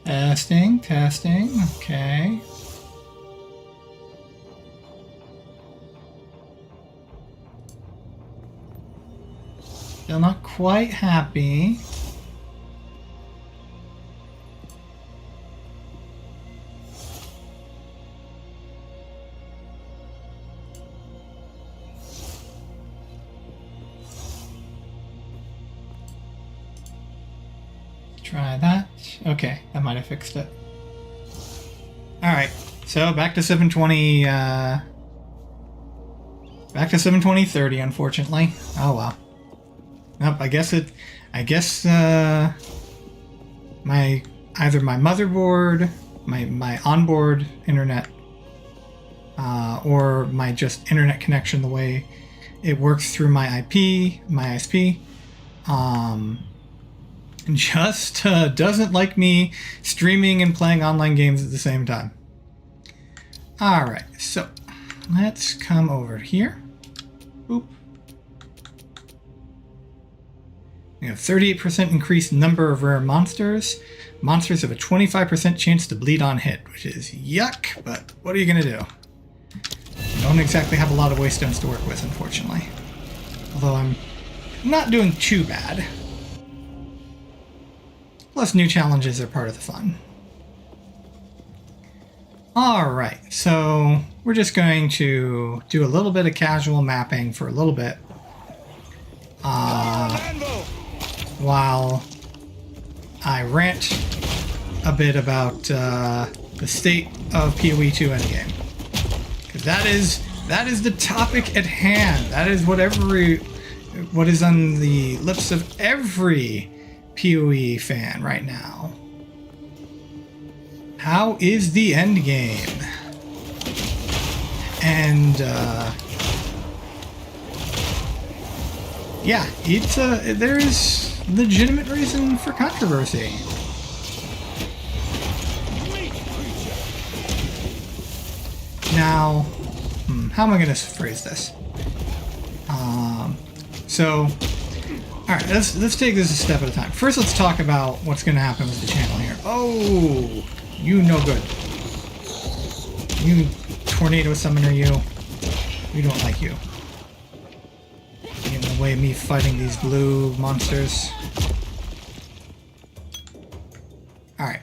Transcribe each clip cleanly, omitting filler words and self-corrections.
Testing, testing, okay. Still not quite happy. Try that. Okay, that might have fixed it. Alright, so back to 720, back to 720-30, unfortunately. Oh well. Nope, I guess my either my motherboard, my onboard internet, or my just internet connection, the way it works through my IP, my ISP, just doesn't like me streaming and playing online games at the same time. Alright, so let's come over here. Boop. We have 38% increased number of rare monsters. Monsters have a 25% chance to bleed on hit, which is yuck, but what are you going to do? Don't exactly have a lot of waystones to work with, unfortunately. Although I'm not doing too bad. Plus, new challenges are part of the fun. Alright, so we're just going to do a little bit of casual mapping for a little bit. While I rant a bit about the state of PoE 2 endgame. Because that is the topic at hand. That is what is on the lips of every PoE fan right now. How is the end game? And yeah, it's there is legitimate reason for controversy. Now, how am I going to phrase this? All right, let's take this a step at a time. First, let's talk about what's going to happen with the channel here. Oh, you no good. You tornado summoner, you. We don't like you. In the way of me fighting these blue monsters. Alright,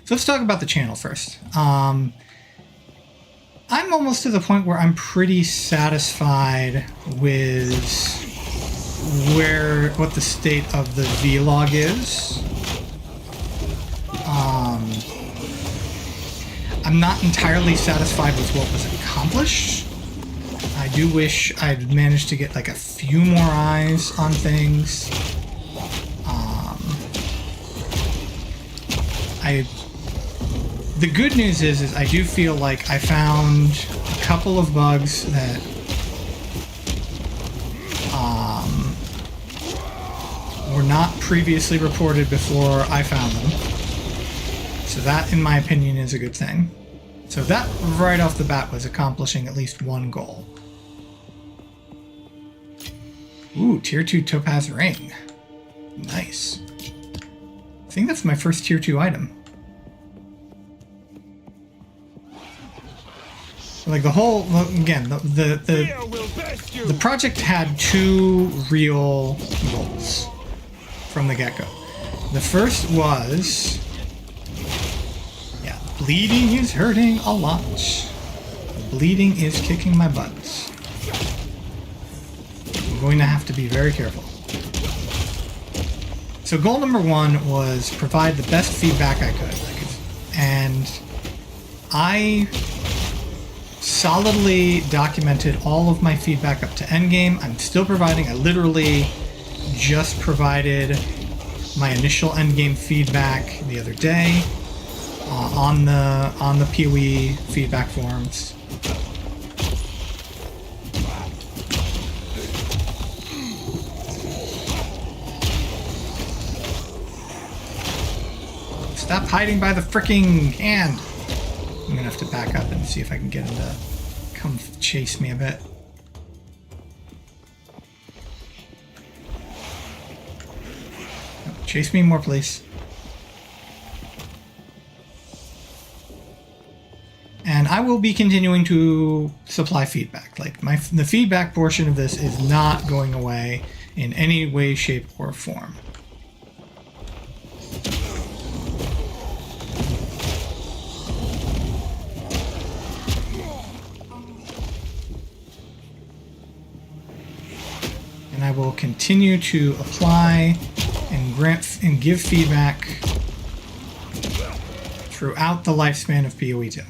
so let's talk about the channel first. I'm almost to the point where I'm pretty satisfied with what the state of the vlog is. I'm not entirely satisfied with what was accomplished. I do wish I'd managed to get like a few more eyes on things. The good news is I do feel like I found a couple of bugs that were not previously reported before I found them. So that, in my opinion, is a good thing. So that right off the bat was accomplishing at least one goal. Ooh, tier 2 topaz ring. Nice. I think that's my first tier 2 item. Like the whole, again, the project had two real goals from the get-go. The first was, yeah, bleeding is hurting a lot. Bleeding is kicking my butt. I'm going to have to be very careful. So goal number one was provide the best feedback I could. And I solidly documented all of my feedback up to endgame. I'm still providing. I literally just provided my initial endgame feedback the other day on the PoE feedback forums. Stop hiding by the fricking hand. I'm gonna have to back up and see if I can get him to come chase me a bit. Chase me more, please. be continuing to supply feedback. Like the feedback portion of this is not going away in any way, shape, or form. And I will continue to apply and grant and give feedback throughout the lifespan of PoE 2.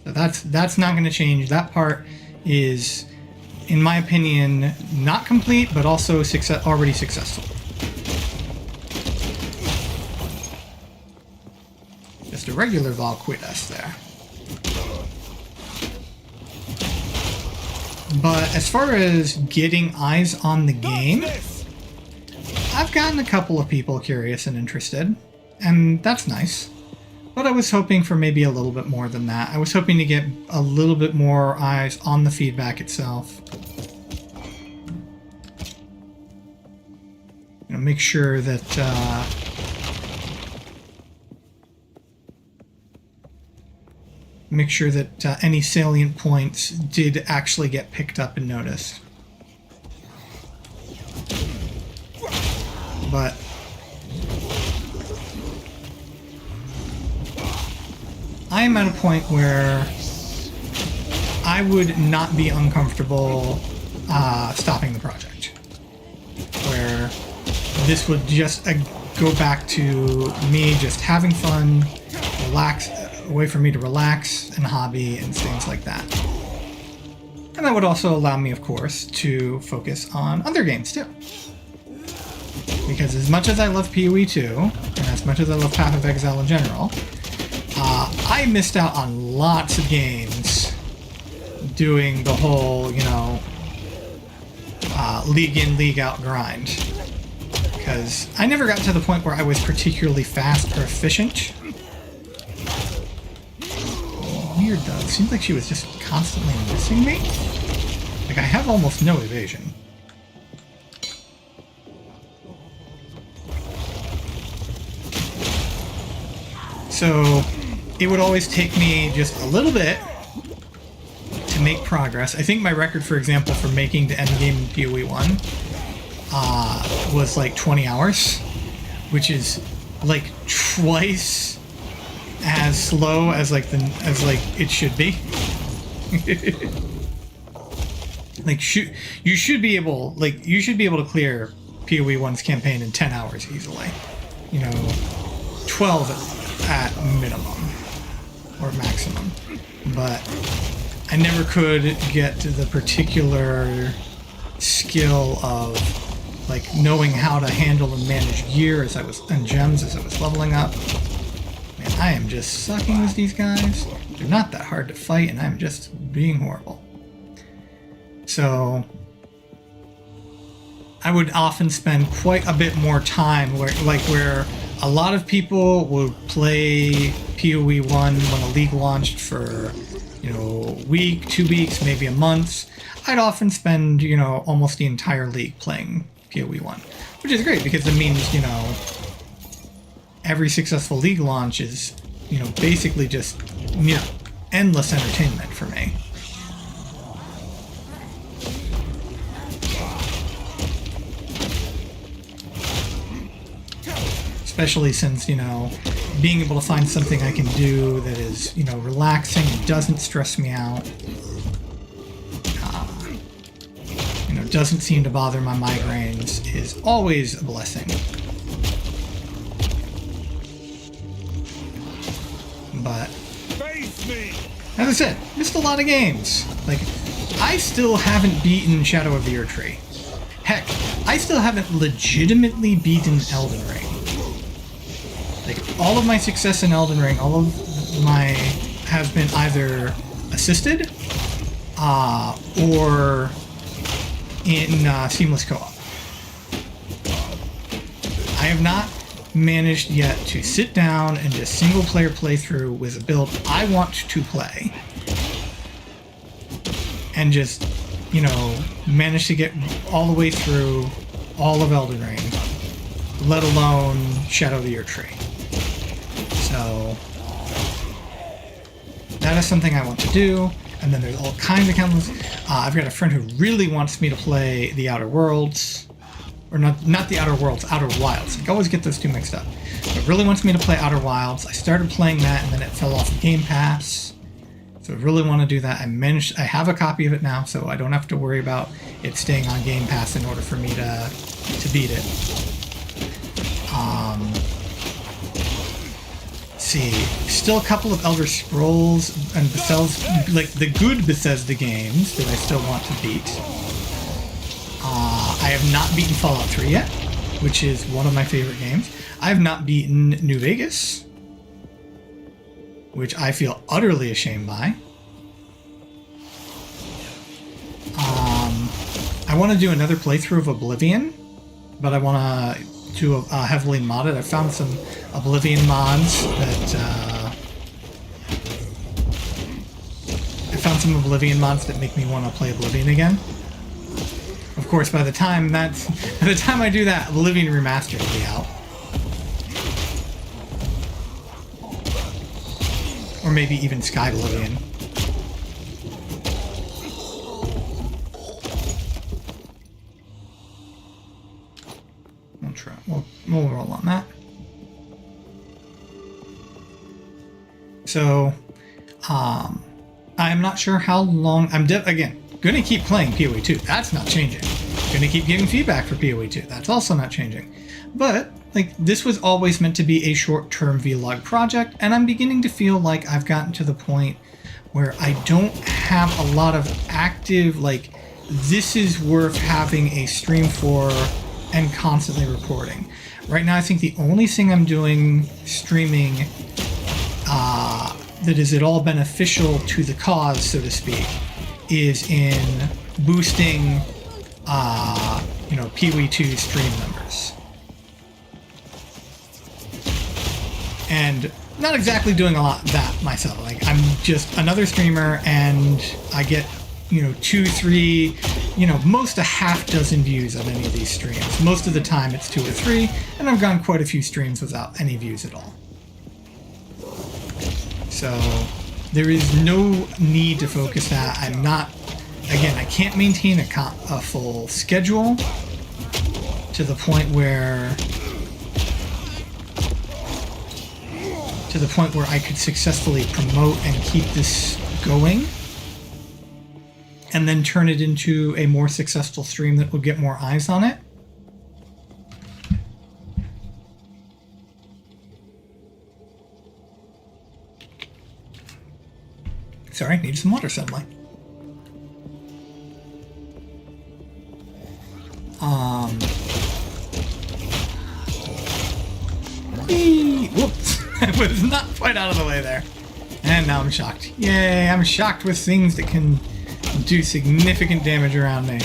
So that's not going to change. That part is, in my opinion, not complete, but also already successful. Just a regular Valquitas there. But as far as getting eyes on the game, I've gotten a couple of people curious and interested, and that's nice. But I was hoping for maybe a little bit more than that. I was hoping to get a little bit more eyes on the feedback itself. You know, make sure that any salient points did actually get picked up and noticed. But I am at a point where I would not be uncomfortable stopping the project. Where this would just go back to me just having fun, relax, a way for me to relax and hobby and things like that. And that would also allow me, of course, to focus on other games too. Because as much as I love PoE 2, and as much as I love Path of Exile in general, I missed out on lots of games doing the whole, you know, league in, league out grind. Because I never got to the point where I was particularly fast or efficient. Weird though, it seems like she was just constantly missing me. Like I have almost no evasion. So it would always take me just a little bit to make progress. I think my record, for example, for making the end game in PoE 1 was like 20 hours, which is like twice as slow as it should be. You should be able to clear PoE 1's campaign in 10 hours easily. You know, 12 at minimum or maximum. But I never could get to the particular skill of like knowing how to handle and manage gear and gems as I was leveling up. Man, I am just sucking with these guys. They're not that hard to fight, and I'm just being horrible. So I would often spend quite a bit more time where a lot of people would play PoE 1 when a league launched for, you know, a week, 2 weeks, maybe a month. I'd often spend, you know, almost the entire league playing PoE 1, which is great because it means, you know, every successful league launch is, you know, basically just, you know, endless entertainment for me. Especially since, you know, being able to find something I can do that is, you know, relaxing and doesn't stress me out. You know, doesn't seem to bother my migraines is always a blessing. But as I said, missed a lot of games. Like, I still haven't beaten Shadow of the Erdtree. Heck, I still haven't legitimately beaten Elden Ring. Like, all of my success in Elden Ring, all of my has been either assisted or in seamless co-op. I have not managed yet to sit down and just single player playthrough with a build I want to play and just, you know, manage to get all the way through all of Elden Ring, let alone Shadow of the Erdtree. So that is something I want to do. And then there's all kinds of countless. I've got a friend who really wants me to play the Outer Worlds. Or not the Outer Worlds, Outer Wilds. I always get those two mixed up. But really wants me to play Outer Wilds. I started playing that and then it fell off of Game Pass. So I really want to do that. I have a copy of it now, so I don't have to worry about it staying on Game Pass in order for me to beat it. See, still a couple of Elder Scrolls and Bethesda, like the good Bethesda games that I still want to beat. I have not beaten Fallout 3 yet, which is one of my favorite games. I have not beaten New Vegas, which I feel utterly ashamed by. I want to do another playthrough of Oblivion, but I want to do a heavily modded. I found some Oblivion mods that make me want to play Oblivion again. Of course, by the time I do that, Oblivion Remastered will be out. Or maybe even Sky Oblivion. We'll roll on that. So, I'm not sure how long. Again, going to keep playing PoE 2. That's not changing. Going to keep giving feedback for PoE 2. That's also not changing. But like, this was always meant to be a short-term vlog project, and I'm beginning to feel like I've gotten to the point where I don't have a lot of active, like, this is worth having a stream for and constantly recording. Right now, I think the only thing I'm doing streaming that is at all beneficial to the cause, so to speak, is in boosting, PoE 2 stream numbers. And not exactly doing a lot of that myself. Like, I'm just another streamer, and I get, 2, 3, most a half dozen views on any of these streams. Most of the time it's 2 or 3, and I've gone quite a few streams without any views at all. So there is no need to focus that. I can't maintain a full schedule to the point where I could successfully promote and keep this going, and then turn it into a more successful stream that will get more eyes on it. Sorry, need some water suddenly. Whoops. I was not quite out of the way there. And now I'm shocked. Yay, I'm shocked with things that can do significant damage around me.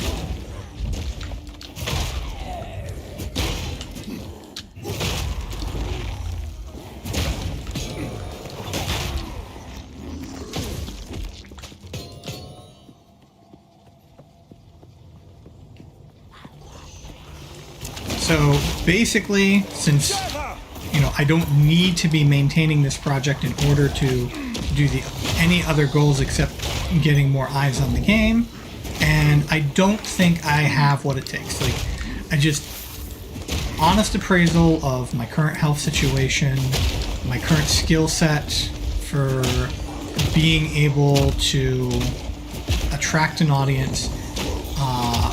So basically, since I don't need to be maintaining this project in order to do any other goals except getting more eyes on the game, and I don't think I have what it takes. Like, honest appraisal of my current health situation, my current skill set for being able to attract an audience,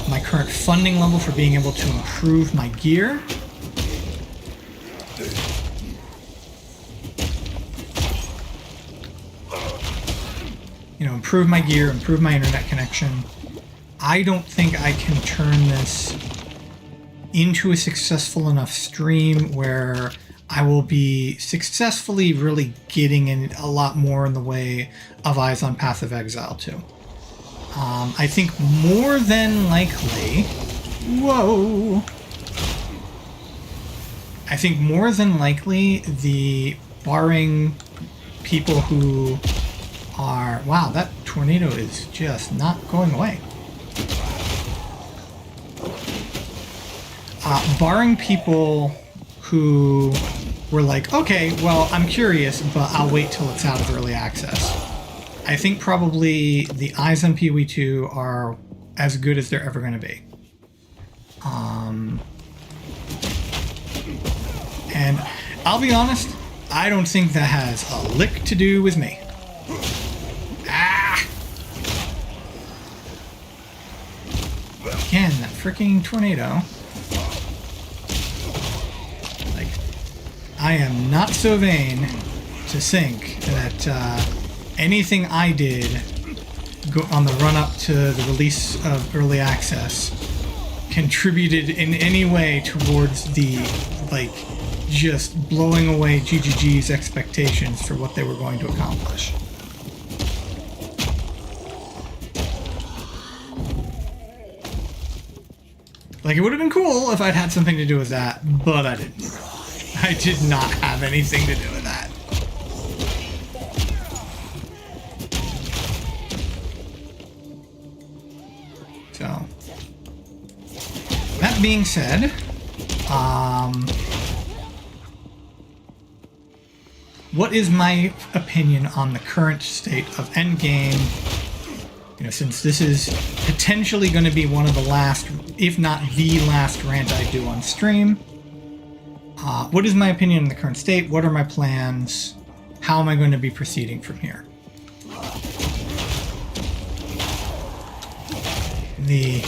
my current funding level for being able to improve my gear. Improve my gear, improve my internet connection. I don't think I can turn this into a successful enough stream where I will be successfully really getting in a lot more in the way of eyes on Path of Exile 2. I think more than likely... Whoa! I think more than likely barring people who are... Wow, that tornado is just not going away. Barring people who were like, okay, well, I'm curious, but I'll wait till it's out of early access. I think probably the eyes on PoE2 are as good as they're ever going to be. And I'll be honest, I don't think that has a lick to do with me. Ah! Again, that freaking tornado. Like, I am not so vain to think that anything I did on the run-up to the release of Early Access contributed in any way towards the, like, just blowing away GGG's expectations for what they were going to accomplish. Like, it would have been cool if I'd had something to do with that, but I didn't. I did not have anything to do with that. So, that being said, what is my opinion on the current state of Endgame? You know, since this is potentially going to be one of the last, if not the last rant I do on stream, what is my opinion on the current state? What are my plans? How am I going to be proceeding from here? The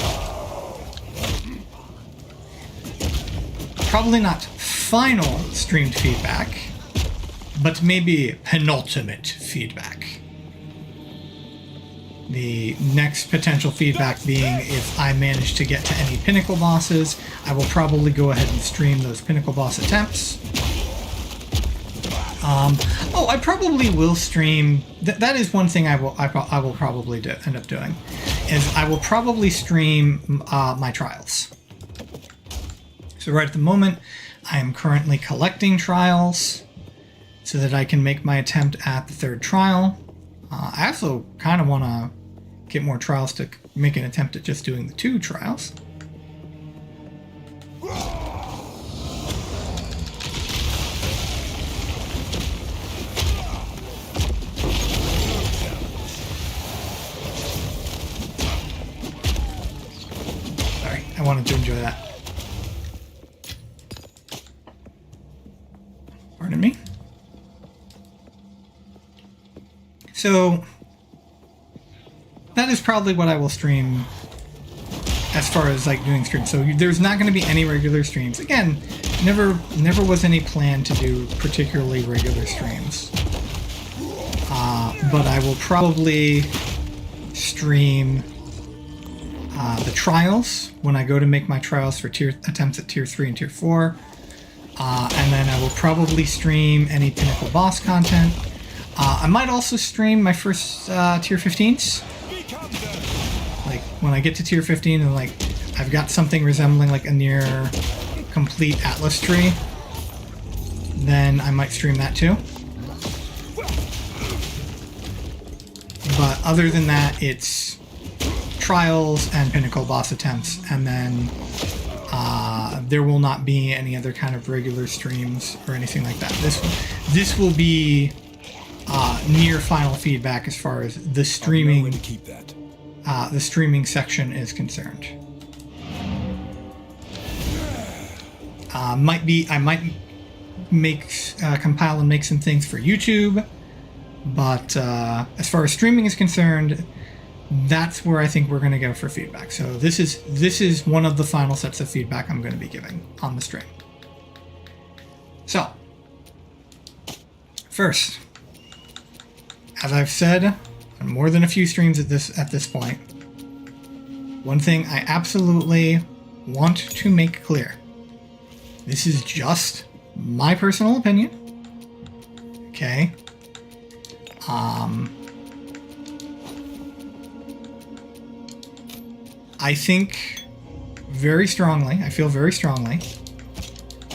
probably not final streamed feedback, but maybe penultimate feedback. The next potential feedback being if I manage to get to any pinnacle bosses, I will probably go ahead and stream those pinnacle boss attempts. Oh, I probably will stream. That is one thing I will probably end up doing, is I will probably stream my trials. So right at the moment, I am currently collecting trials so that I can make my attempt at the third trial. I also kind of want to get more trials to make an attempt at just doing the 2 trials. Sorry, I wanted to enjoy that. Pardon me. So that is probably what I will stream as far as like doing streams. So there's not going to be any regular streams. Again, never was any plan to do particularly regular streams. But I will probably stream the trials when I go to make my trials for attempts at tier 3 and tier 4. And then I will probably stream any pinnacle boss content. I might also stream my first tier 15s. Like when I get to tier 15 and like I've got something resembling like a near complete Atlas tree, then I might stream that too. But other than that, it's trials and pinnacle boss attempts, and then there will not be any other kind of regular streams or anything like that. This will be near final feedback as far as the streaming the streaming section is concerned. I might compile and make some things for YouTube, but as far as streaming is concerned, that's where I think we're going to go for feedback. So this is one of the final sets of feedback I'm going to be giving on the stream. So first, as I've said on more than a few streams at this point, one thing I absolutely want to make clear: this is just my personal opinion. Okay. I think very strongly, I feel very strongly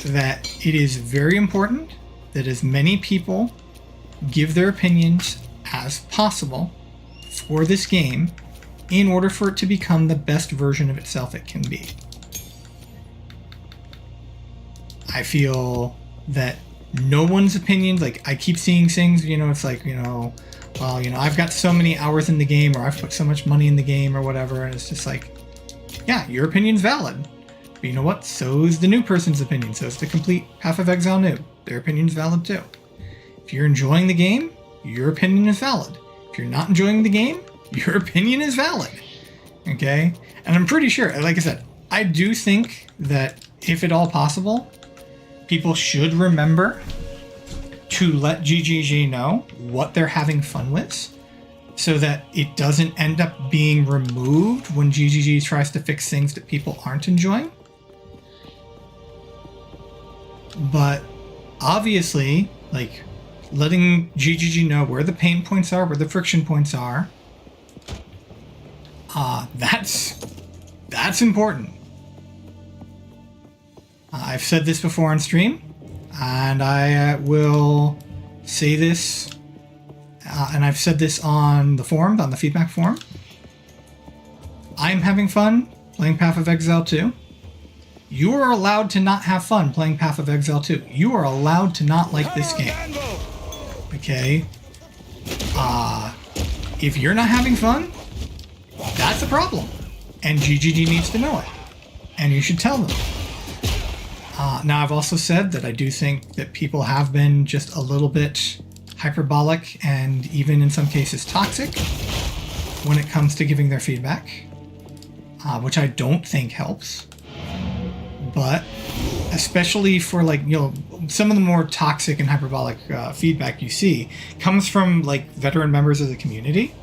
that it is very important that as many people give their opinions as possible for this game in order for it to become the best version of itself it can be. I feel that no one's opinion, like I keep seeing things, you know, it's like, you know, well, you know, I've got so many hours in the game, or I've put so much money in the game, or whatever, and it's just like, yeah, your opinion's valid. But you know what? So's the new person's opinion. So's the complete Path of Exile noob. Their opinion's valid too. If you're enjoying the game, your opinion is valid. If you're not enjoying the game, your opinion is valid. Okay? And I'm pretty sure, like I said, I do think that if at all possible, people should remember to let GGG know what they're having fun with, so that it doesn't end up being removed when GGG tries to fix things that people aren't enjoying. But obviously, like, letting GGG know where the pain points are, where the friction points are, that's important. I've said this before on stream, and I will say this, and I've said this on the forum, on the feedback forum. I'm having fun playing Path of Exile 2. You are allowed to not have fun playing Path of Exile 2. You are allowed to not like this game. Okay? If you're not having fun, that's a problem. And GGG needs to know it. And you should tell them. Now, I've also said that I do think that people have been just a little bit hyperbolic and even in some cases toxic when it comes to giving their feedback, which I don't think helps. But especially for, like, you know, some of the more toxic and hyperbolic feedback you see comes from, like, veteran members of the community.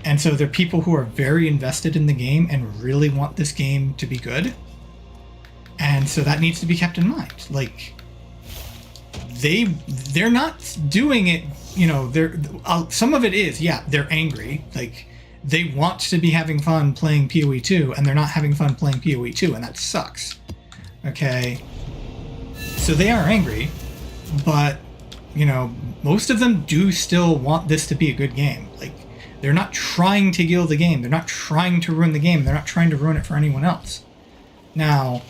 And so they're people who are very invested in the game and really want this game to be good. And so that needs to be kept in mind. Like, they're not doing it, you know, they're some of it is, yeah, they're angry. Like, they want to be having fun playing PoE 2 and they're not having fun playing PoE 2, and that sucks. Okay? So they are angry, but, you know, most of them do still want this to be a good game. Like, they're not trying to kill the game. They're not trying to ruin the game. They're not trying to ruin it for anyone else. Now,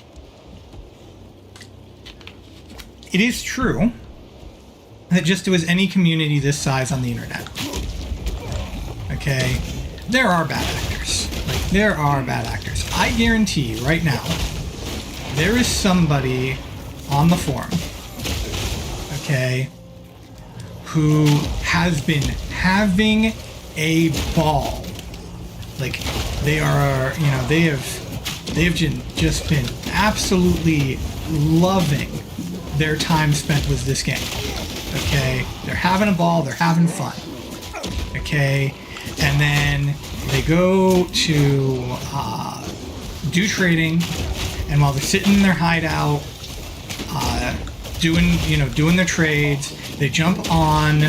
it is true that just as any community this size on the internet, okay, there are bad actors. Like, there are bad actors. I guarantee you right now, there is somebody on the forum, okay, who has been having a ball. Like, they are, you know, they've just been absolutely loving their time spent with this game. Okay, they're having a ball, they're having fun. Okay, and then they go to do trading, and while they're sitting in their hideout, doing their trades, they jump on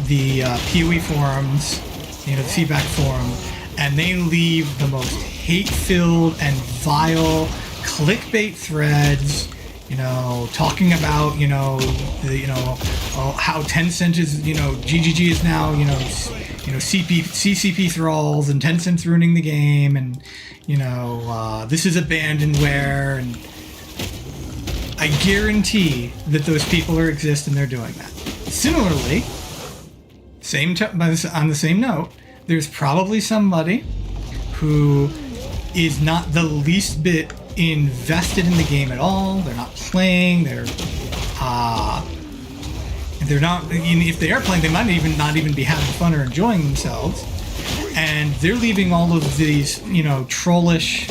the PoE forums, you know, the feedback forum, and they leave the most hate-filled and vile clickbait threads, you know, talking about, how Tencent is, GGG is now, CCP thralls, and Tencent's ruining the game, and, this is abandonware, and I guarantee that those people exist and they're doing that. Similarly, on the same note, there's probably somebody who is not the least bit invested in the game at all. They're not playing. They're not. If they are playing, they might not even be having fun or enjoying themselves. And they're leaving all of these, trollish,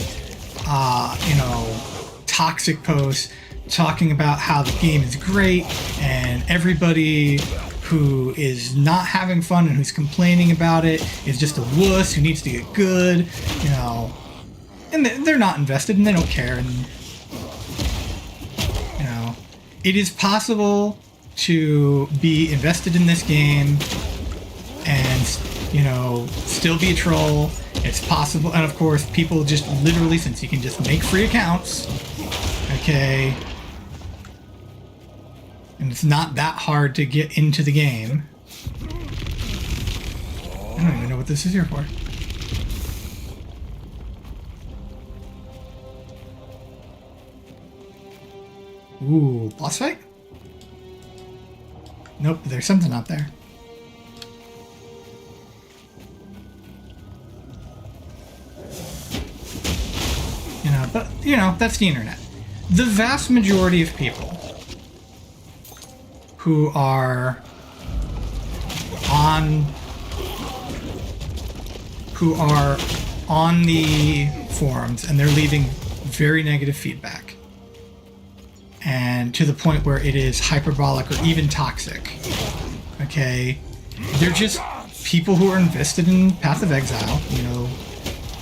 toxic posts talking about how the game is great, and everybody who is not having fun and who's complaining about it is just a wuss who needs to get good, and they're not invested and they don't care. And, it is possible to be invested in this game and, still be a troll. It's possible. And of course, people just literally, since you can just make free accounts, okay, and it's not that hard to get into the game. I don't even know what this is here for. Ooh, boss fight? Nope, there's something out there. But, you know, that's the internet. The vast majority of people who are on the forums and they're leaving very negative feedback, and to the point where it is hyperbolic or even toxic. Okay, they're just people who are invested in Path of Exile. You know,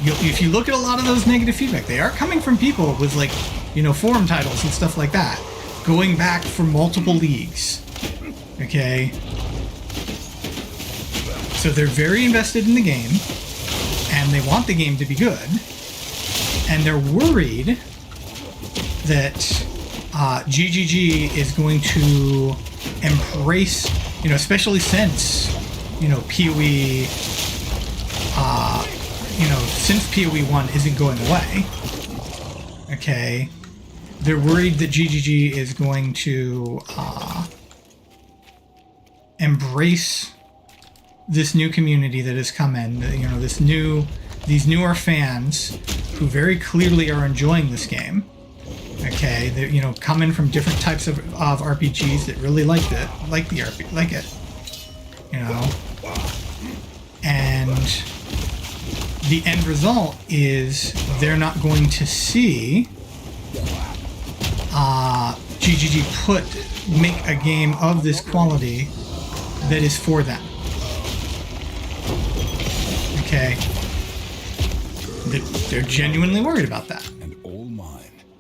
if you look at a lot of those negative feedback, they are coming from people with, like, you know, forum titles and stuff like that, going back for multiple leagues. Okay, so they're very invested in the game, and they want the game to be good, and they're worried that GGG is going to embrace, you know, especially since, you know, PoE, since PoE 1 isn't going away. Okay, they're worried that GGG is going to embrace this new community that has come in. You know, these newer fans who very clearly are enjoying this game. Okay, they're, you know, coming from different types of RPGs that really like it, you know, and the end result is they're not going to see GGG make a game of this quality that is for them. Okay, they're genuinely worried about that.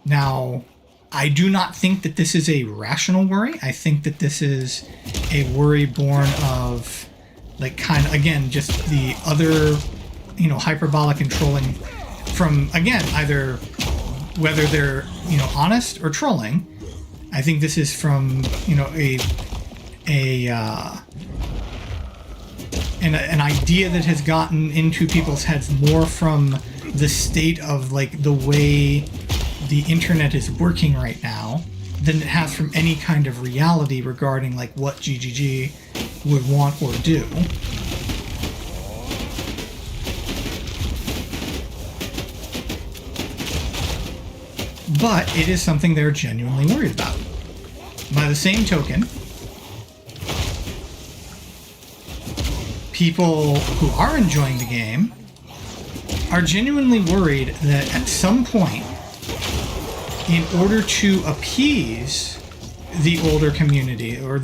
Now, I do not think that this is a rational worry. I think that this is a worry born of, like, kind of, again, just the other, you know, hyperbolic and trolling from, again, either whether they're, you know, honest or trolling. I think this is from, you know, an idea that has gotten into people's heads more from the state of, like, the way the internet is working right now than it has from any kind of reality regarding, like, what GGG would want or do. But it is something they're genuinely worried about. By the same token, people who are enjoying the game are genuinely worried that at some point, in order to appease the older community or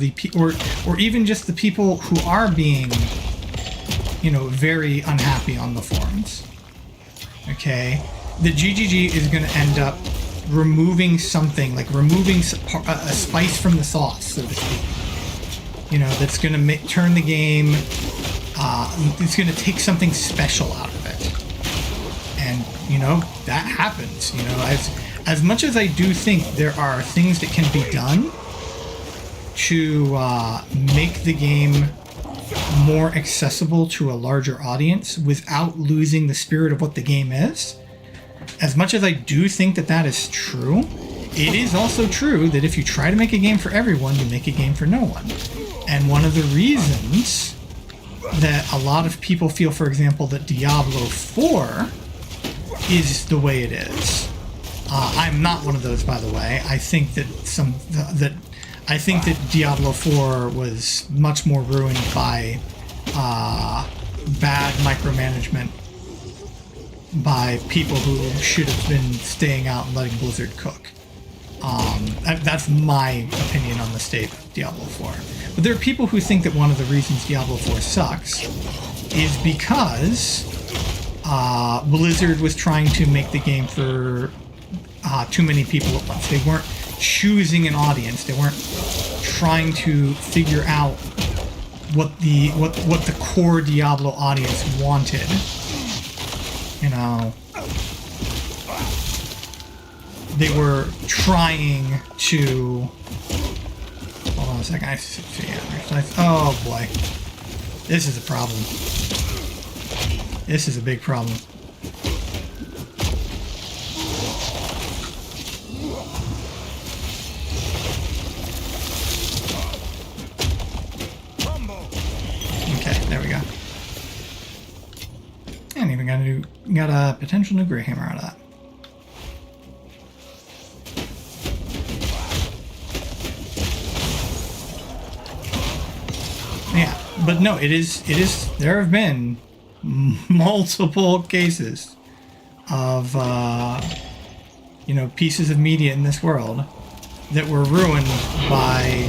even just the people who are being, you know, very unhappy on the forums, okay, the GGG is going to end up removing something, like removing a spice from the sauce, so to speak. You know, that's going to turn the game, it's going to take something special out of it. And, you know, that happens, you know, as much as I do think there are things that can be done to make the game more accessible to a larger audience without losing the spirit of what the game is, as much as I do think that that is true, it is also true that if you try to make a game for everyone, you make a game for no one. And one of the reasons that a lot of people feel, for example, that Diablo 4 is the way it is. I'm not one of those, by the way. I think that Diablo 4 was much more ruined by bad micromanagement by people who should have been staying out and letting Blizzard cook. That's my opinion on the state of Diablo 4. But there are people who think that one of the reasons Diablo 4 sucks is because Blizzard was trying to make the game for too many people at once. They weren't choosing an audience. They weren't trying to figure out what the core Diablo audience wanted. You know, they were trying to. Hold on a second. Oh boy, this is a problem. This is a big problem. Okay, there we go. And even got a potential new Greyhammer out of that. But no, it is, there have been multiple cases of, you know, pieces of media in this world that were ruined by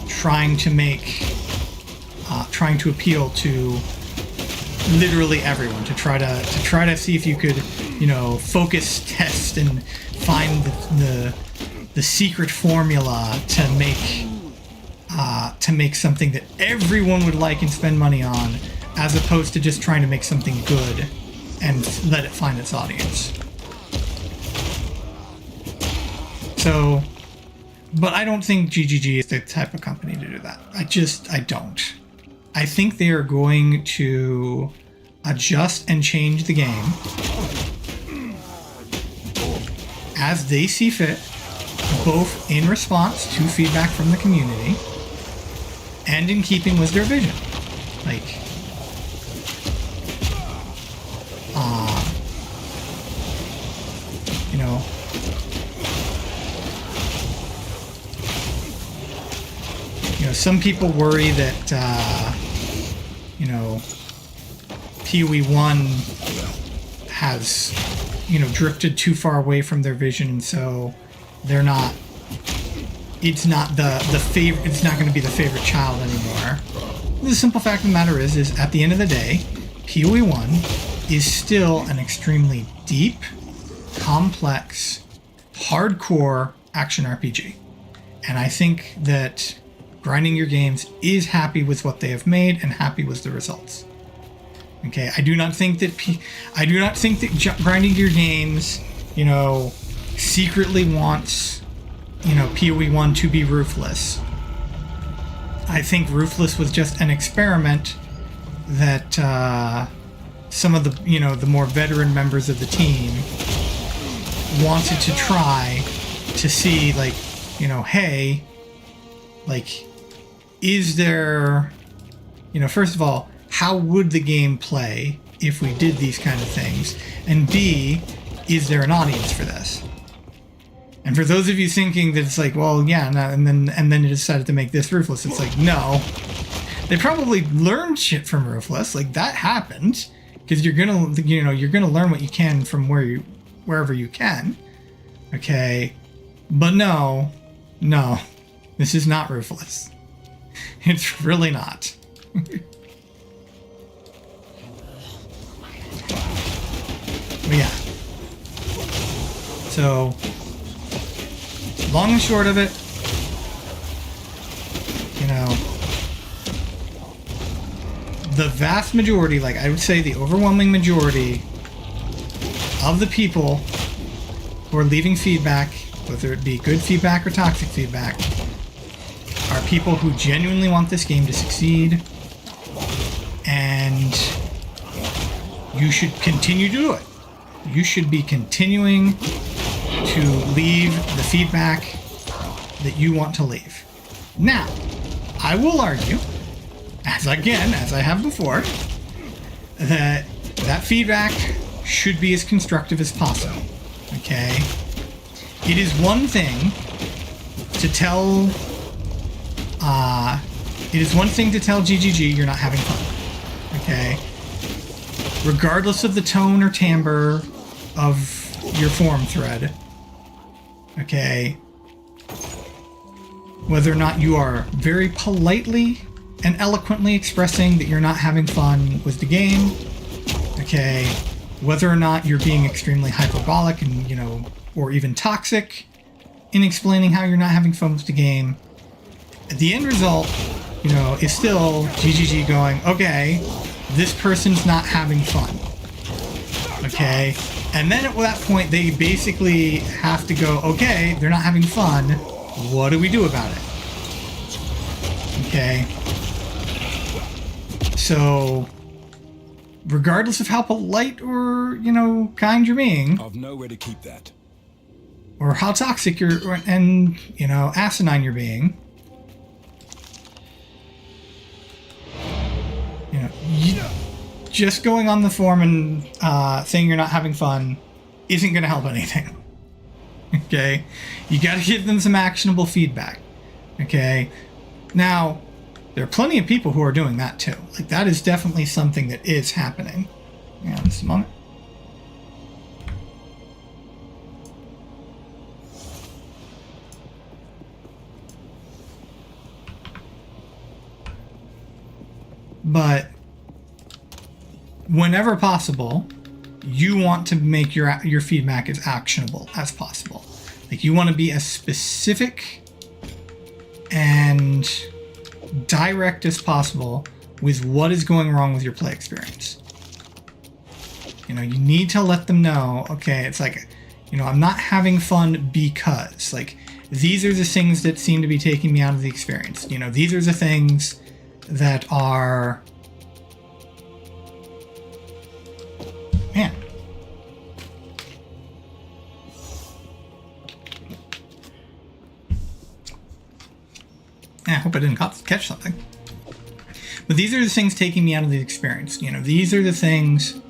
trying to appeal to literally everyone, to try to see if you could, you know, focus test and find the secret formula to make something that everyone would like and spend money on, as opposed to just trying to make something good and let it find its audience. So, but I don't think GGG is the type of company to do that. I don't. I think they are going to adjust and change the game as they see fit, both in response to feedback from the community and in keeping with their vision. Like, you know, some people worry that, you know, PoE 1 has, you know, drifted too far away from their vision, and so they're not, it's not the favorite, it's not going to be the favorite child anymore. The simple fact of the matter is at the end of the day, PoE 1 is still an extremely deep, complex, hardcore action RPG. And I think that Grinding Your Games is happy with what they have made and happy with the results. Okay, I do not think that Grinding Your Games, you know, secretly wants, you know, PoE 1 to be ruthless. I think Ruthless was just an experiment that some of the, you know, the more veteran members of the team wanted to try to see, like, you know, hey, like, is there, you know, first of all, how would the game play if we did these kind of things? And B, is there an audience for this? And for those of you thinking that it's like, well, yeah, no, and then you decided to make this Ruthless, it's like, no. They probably learned shit from Ruthless, like that happened, because you're gonna learn what you can from wherever you can. Okay, but no, this is not Ruthless. It's really not. But yeah. So, long and short of it, you know, the vast majority, like I would say the overwhelming majority of the people who are leaving feedback, whether it be good feedback or toxic feedback, are people who genuinely want this game to succeed, and you should continue to do it. You should be continuing to leave the feedback that you want to leave. Now, I will argue, as I have before, that feedback should be as constructive as possible. Okay? It is one thing to tell GGG you're not having fun. Okay? Regardless of the tone or timbre of your forum thread. Okay? Whether or not you are very politely and eloquently expressing that you're not having fun with the game. Okay? Whether or not you're being extremely hyperbolic and, you know, or even toxic in explaining how you're not having fun with the game. The end result, you know, is still GGG going, okay, this person's not having fun. Okay? And then at that point, they basically have to go, okay, they're not having fun. What do we do about it? Okay? So, regardless of how polite or, you know, kind you're being, I've nowhere to keep that. Or how toxic you're, and, you know, asinine you're being, you know, just going on the forum and saying you're not having fun isn't going to help anything. Okay? You got to give them some actionable feedback. Okay? Now, there are plenty of people who are doing that too. Like, that is definitely something that is happening. Yeah, just a moment. But whenever possible, you want to make your feedback as actionable as possible. Like, you want to be as specific and direct as possible with what is going wrong with your play experience. You know, you need to let them know, okay, it's like, you know, I'm not having fun because, like, these are the things that seem to be taking me out of the experience. You know, these are the things that are... Man. I hope I didn't catch something. But these are the things taking me out of the experience. You know, these are the things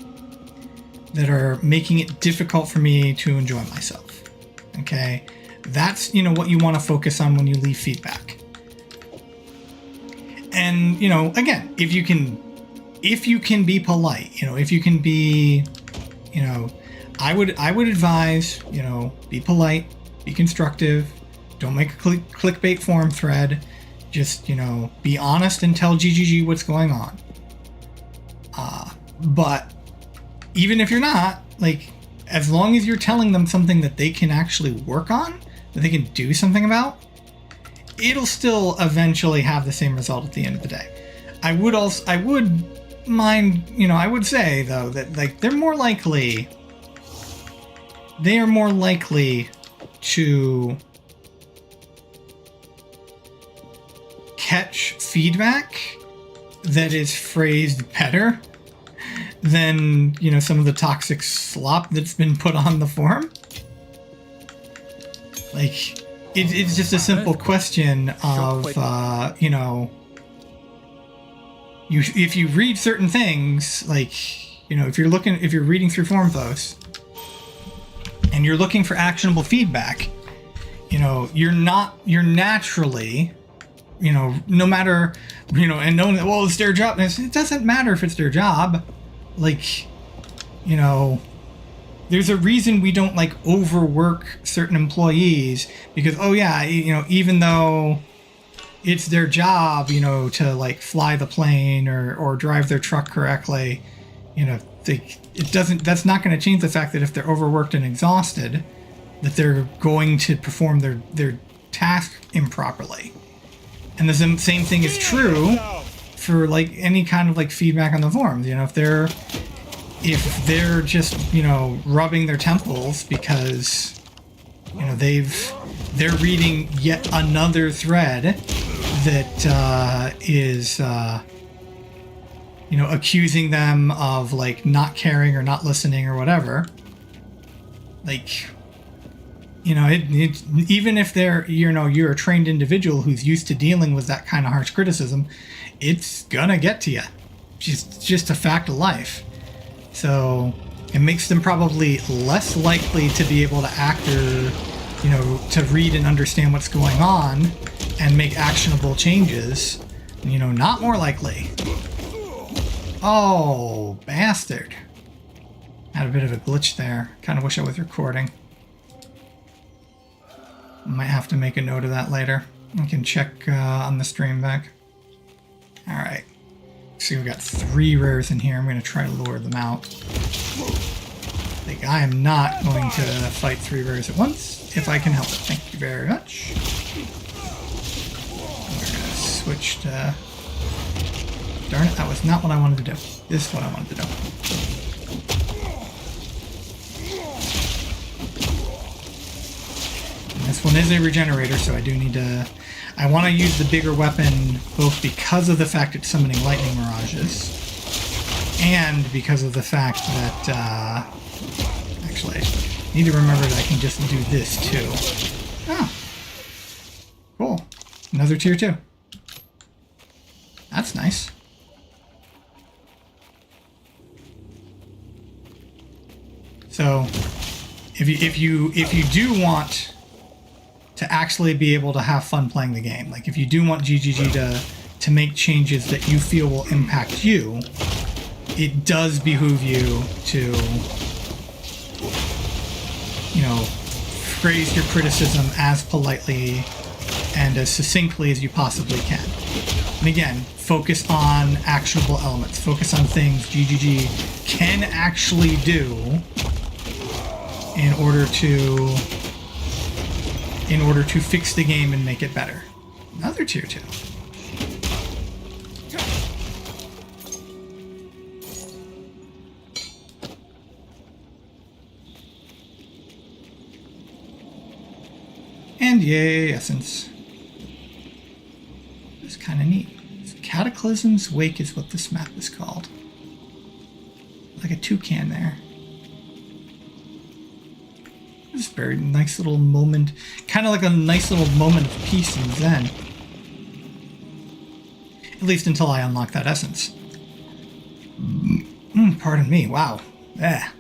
that are making it difficult for me to enjoy myself. Okay? That's, you know, what you want to focus on when you leave feedback. And, you know, again, if you can be polite, you know, if you can be, you know, I would advise, you know, be polite, be constructive, don't make a clickbait forum thread, just, you know, be honest and tell GGG what's going on. But even if you're not, like, as long as you're telling them something that they can actually work on, that they can do something about, it'll still eventually have the same result at the end of the day. I would say though that, like, they are more likely to catch feedback that is phrased better than, you know, some of the toxic slop that's been put on the forum. Like, it's just a simple question of, you know, if you read certain things, like, you know, if you're reading through forum posts and you're looking for actionable feedback, you know, you're naturally, you know, no matter, you know, and knowing that, well, it's their job, it doesn't matter if it's their job. Like, you know, there's a reason we don't, like, overwork certain employees, because, oh yeah, you know, even though it's their job, you know, to, like, fly the plane or drive their truck correctly, you know, that's not going to change the fact that if they're overworked and exhausted, that they're going to perform their task improperly. And the same thing is true for, like, any kind of, like, feedback on the forums. You know, if they're just, you know, rubbing their temples because, you know, they're reading yet another thread that is, you know, accusing them of, like, not caring or not listening or whatever. Like, you know, even if they're, you know, you're a trained individual who's used to dealing with that kind of harsh criticism, it's gonna get to you. Just a fact of life. So it makes them probably less likely to be able to act or, you know, to read and understand what's going on and make actionable changes. You know, not more likely. Oh, bastard. Had a bit of a glitch there. Kind of wish I was recording. Might have to make a note of that later. I can check on the stream back. Alright. See, we've got 3 rares in here. I'm going to try to lure them out. Like, I am not going to fight 3 rares at once, if I can help it. Thank you very much. We're going to switch to... Darn it, that was not what I wanted to do. This is what I wanted to do. This one is a regenerator, so I do need to... I want to use the bigger weapon both because of the fact it's summoning lightning mirages and because of the fact that... actually, I need to remember that I can just do this too. Oh. Cool. Another tier 2. That's nice. So, if you do want to actually be able to have fun playing the game, like if you do want GGG to make changes that you feel will impact you, it does behoove you to, you know, phrase your criticism as politely and as succinctly as you possibly can. And again, focus on actionable elements. Focus on things GGG can actually do in order to fix the game and make it better. Another tier 2. And yay, essence. It's kind of neat. Cataclysm's Wake is what this map is called. Like a toucan there. It's a very nice little moment. Kind of like a nice little moment of peace and zen. At least until I unlock that essence. Pardon me, wow. Yeah.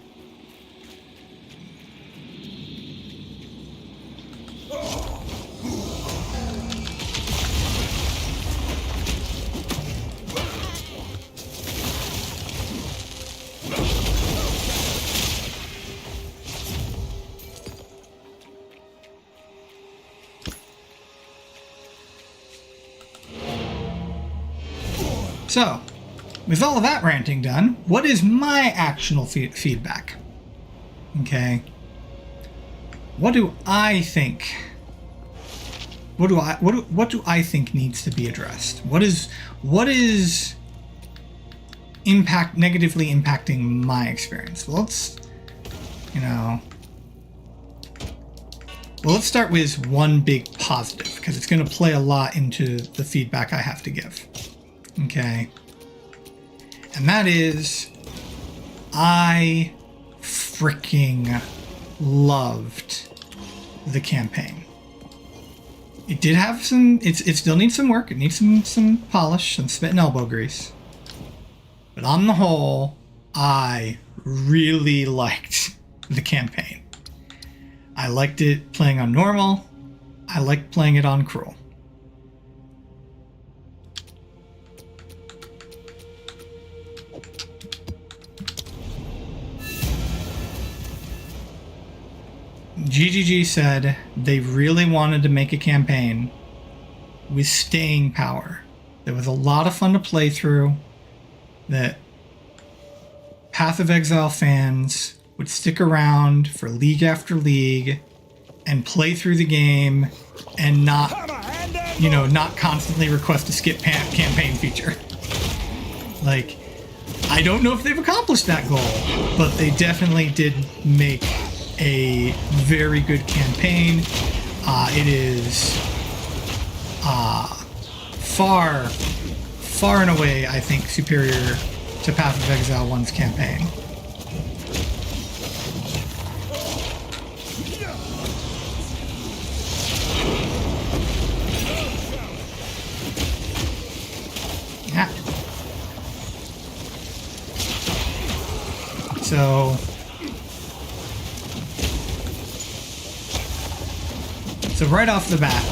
So, with all of that ranting done, what is my actual feedback? Okay. What do I think? What do I think needs to be addressed? What is negatively impacting my experience? Well, let's start with one big positive, because it's going to play a lot into the feedback I have to give. Okay. And that is, I freaking loved the campaign. It did have some, it still needs some work. It needs some polish, some spit and elbow grease. But on the whole, I really liked the campaign. I liked it playing on normal. I liked playing it on cruel. GGG said they really wanted to make a campaign with staying power. That was a lot of fun to play through, that Path of Exile fans would stick around for league after league and play through the game and not constantly request a skip campaign feature. Like, I don't know if they've accomplished that goal, but they definitely did make a very good campaign. It is far and away, I think, superior to Path of Exile 1's campaign. Yeah. So right off the bat,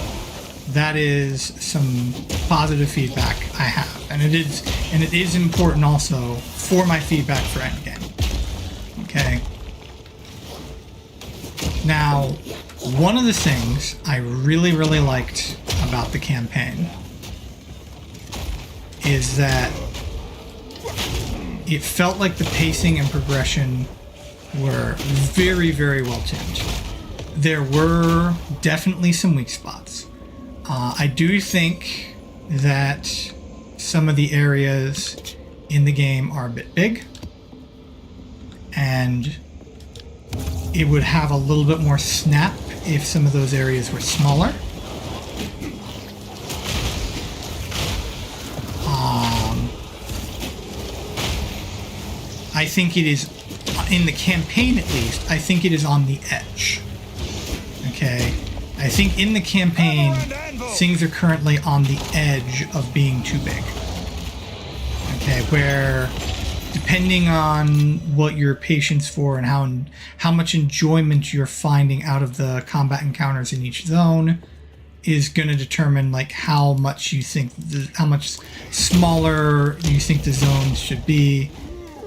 that is some positive feedback I have, and it is important also for my feedback for Endgame. Okay. Now, one of the things I really liked about the campaign is that it felt like the pacing and progression were very well tuned. There were definitely some weak spots. I do think that some of the areas in the game are a bit big, and it would have a little bit more snap if some of those areas were smaller. I think it is, in the campaign at least, I think it is on the edge. Okay? I think in the campaign, things are currently on the edge of being too big. Okay, where depending on what your patience for and how much enjoyment you're finding out of the combat encounters in each zone, is going to determine like how much you think, how much smaller you think the zones should be,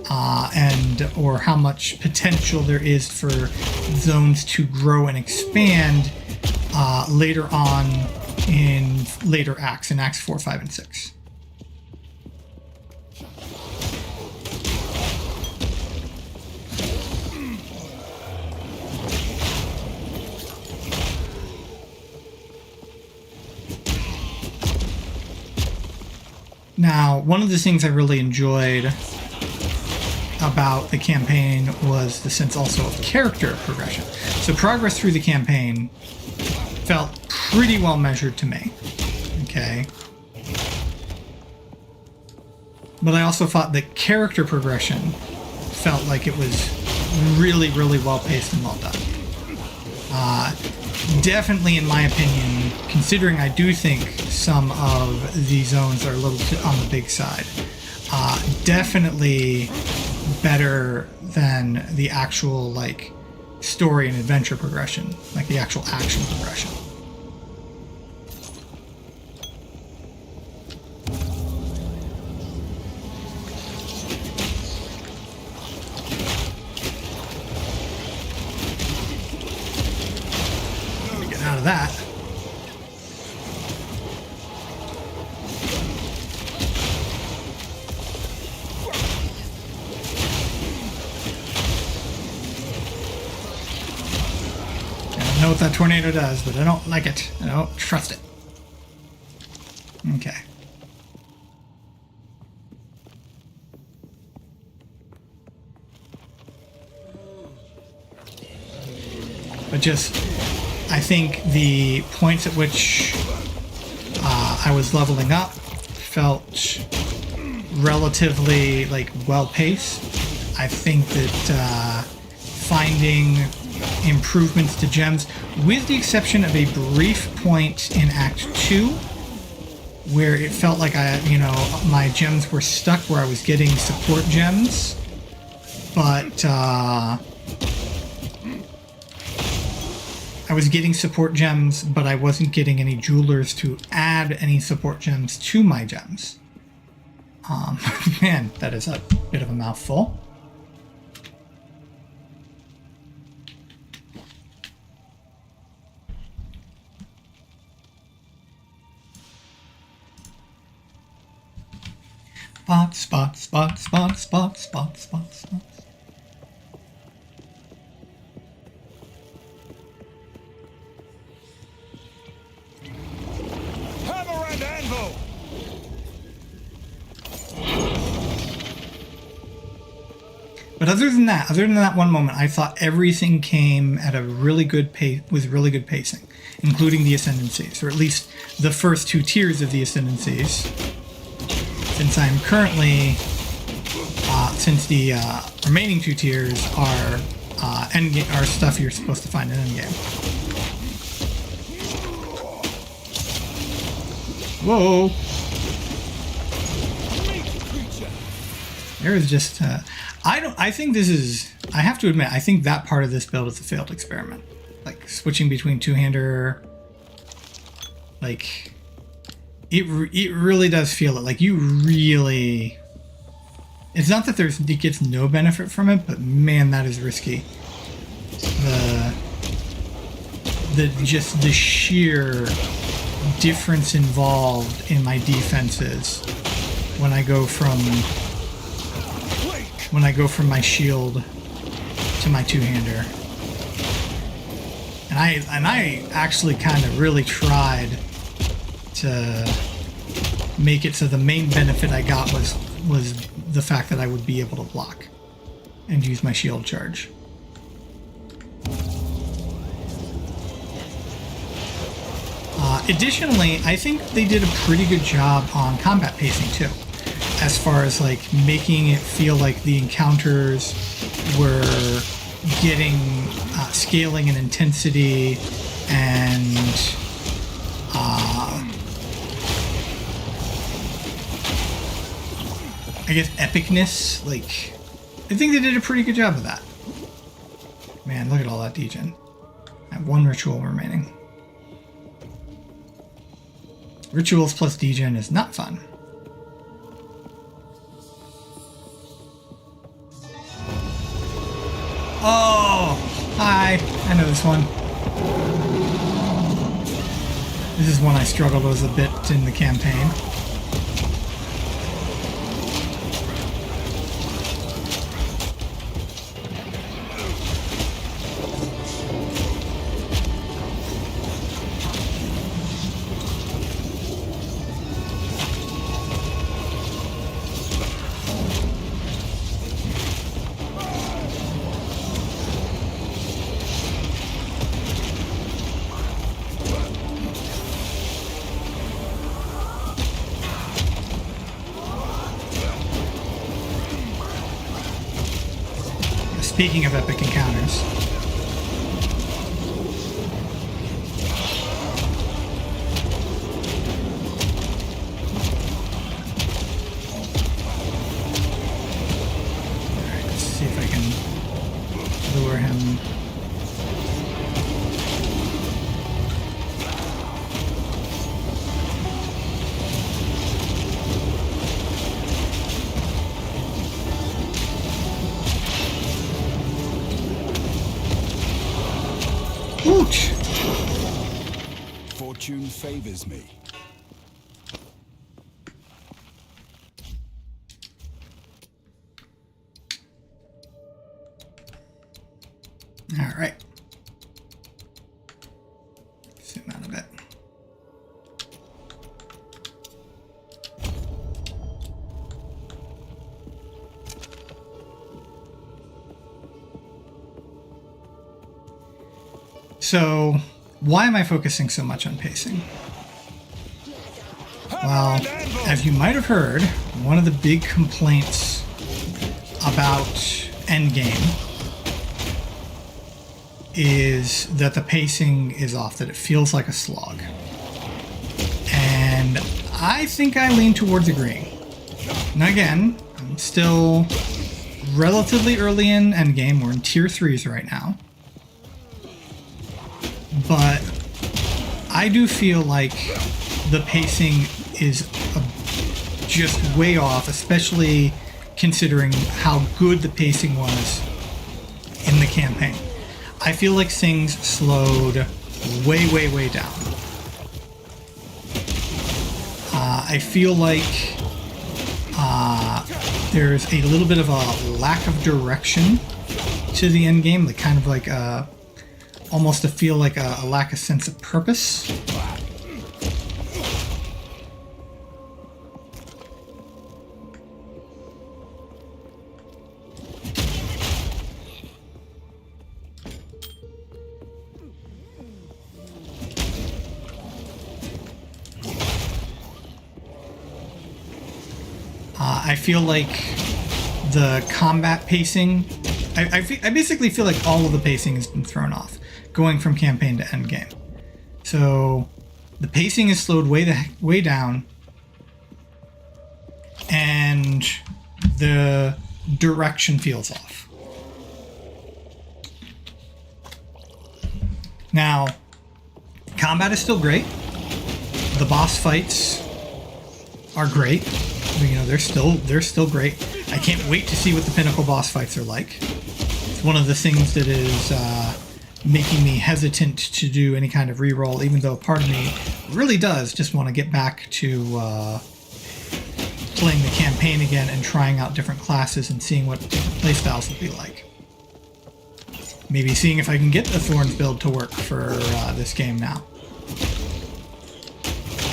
and or how much potential there is for zones to grow and expand later on in later acts, in acts 4, 5, and 6. Now, one of the things I really enjoyed about the campaign was the sense also of character progression. So progress through the campaign felt pretty well measured to me, okay? But I also thought that character progression felt like it was really, really well paced and well done. Definitely, in my opinion, considering I do think some of the zones are a little bit on the big side, definitely better than the actual like story and adventure progression, like the actual action progression. Out of that. I don't know what that tornado does, but I don't like it. I don't trust it. Okay. But just, I think the points at which I was leveling up felt relatively like well paced. I think that finding improvements to gems, with the exception of a brief point in Act 2, where it felt like my gems were stuck where I was getting support gems, but I was getting support gems, but I wasn't getting any jewelers to add any support gems to my gems. Man, that is a bit of a mouthful. Spots. But other than that one moment, I thought everything came at a really good pace, with really good pacing, including the ascendancies, or at least the first 2 tiers of the ascendancies. Since I'm currently, since the remaining 2 tiers are are stuff you're supposed to find in endgame. Whoa! There is just. I think this is. I have to admit, I think that part of this build is a failed experiment. Like switching between two-hander. Like, it really does feel it. Like you really. It's not that it gets no benefit from it, but man, that is risky. The sheer difference involved in my defenses when I go from my shield to my two-hander. And I actually kind of really tried to make it so the main benefit I got was the fact that I would be able to block and use my shield charge. Additionally, I think they did a pretty good job on combat pacing too, as far as like making it feel like the encounters were getting scaling in intensity and I guess epicness. Like, I think they did a pretty good job of that. Man, look at all that degen. I have one ritual remaining. Rituals plus degen is not fun. Oh! Hi! I know this one. This is one I struggled with a bit in the campaign. Speaking of epic encounters, alright, let's see if I can lure him. Ouch! Fortune favors me. All right. Zoom out a bit. So, why am I focusing so much on pacing? Well, as you might have heard, one of the big complaints about Endgame is that the pacing is off, that it feels like a slog. And I think I lean towards agreeing. Now again, I'm still relatively early in Endgame. We're in Tier 3s right now. But I do feel like the pacing is just way off, especially considering how good the pacing was in the campaign. I feel like things slowed way, way, way down. I feel like there's a little bit of a lack of direction to the end game, like kind of like almost to feel like a lack of sense of purpose. I feel like the combat pacing, I basically feel like all of the pacing has been thrown off, going from campaign to end game. So the pacing is slowed way down, and the direction feels off. Now, combat is still great. The boss fights are great. You know, they're still great. I can't wait to see what the pinnacle boss fights are like. It's one of the things that is making me hesitant to do any kind of reroll, even though part of me really does just want to get back to playing the campaign again and trying out different classes and seeing what different playstyles will be like. Maybe seeing if I can get the Thorns build to work for this game now.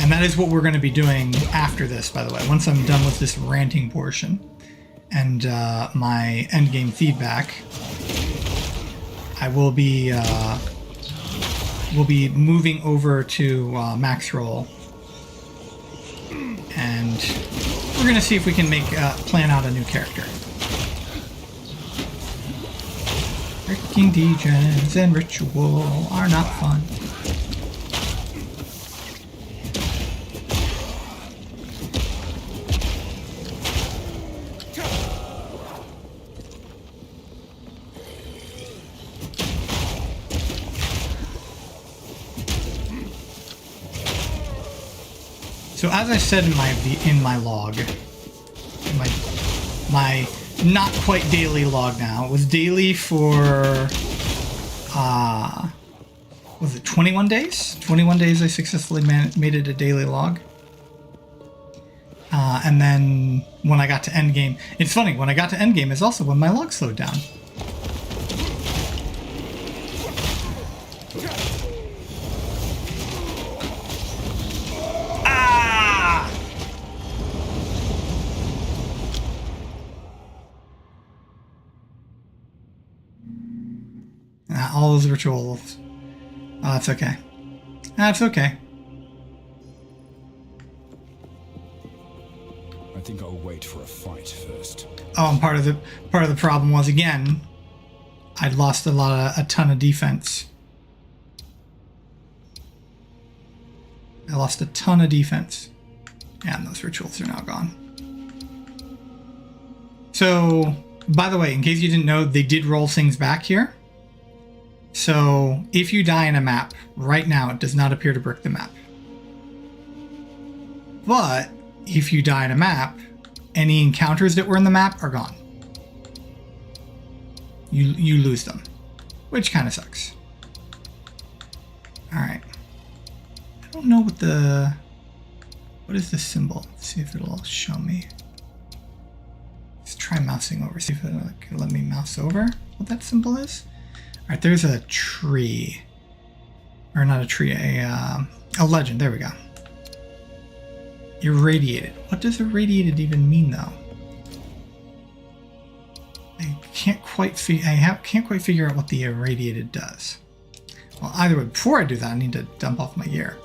And that is what we're going to be doing after this, by the way. Once I'm done with this ranting portion and my endgame feedback, I will be moving over to max roll, and we're going to see if we can plan out a new character. Freaking degens and ritual are not fun. So as I said in my log, in my not quite daily log now, it was daily for was it 21 days? 21 days I successfully made it a daily log. And then when I got to endgame, it's funny, when I got to endgame is also when my log slowed down. Ah! All those rituals. Oh, that's okay. That's okay. I think I'll wait for a fight first. Oh, and part of the problem was, again, I'd lost a ton of defense. I lost a ton of defense. Yeah, and those rituals are now gone. So, by the way, in case you didn't know, they did roll things back here. So, if you die in a map, right now it does not appear to brick the map. But, if you die in a map, any encounters that were in the map are gone. You lose them, which kind of sucks. Alright. I don't know what is this symbol? Let's see if it'll show me. Let's try mousing over, see if it'll let me mouse over what that symbol is. Alright, there's a tree. Or not a tree, a legend. There we go. Irradiated. What does irradiated even mean, though? I can't quite figure out what the irradiated does. Well, either way, before I do that, I need to dump off my gear.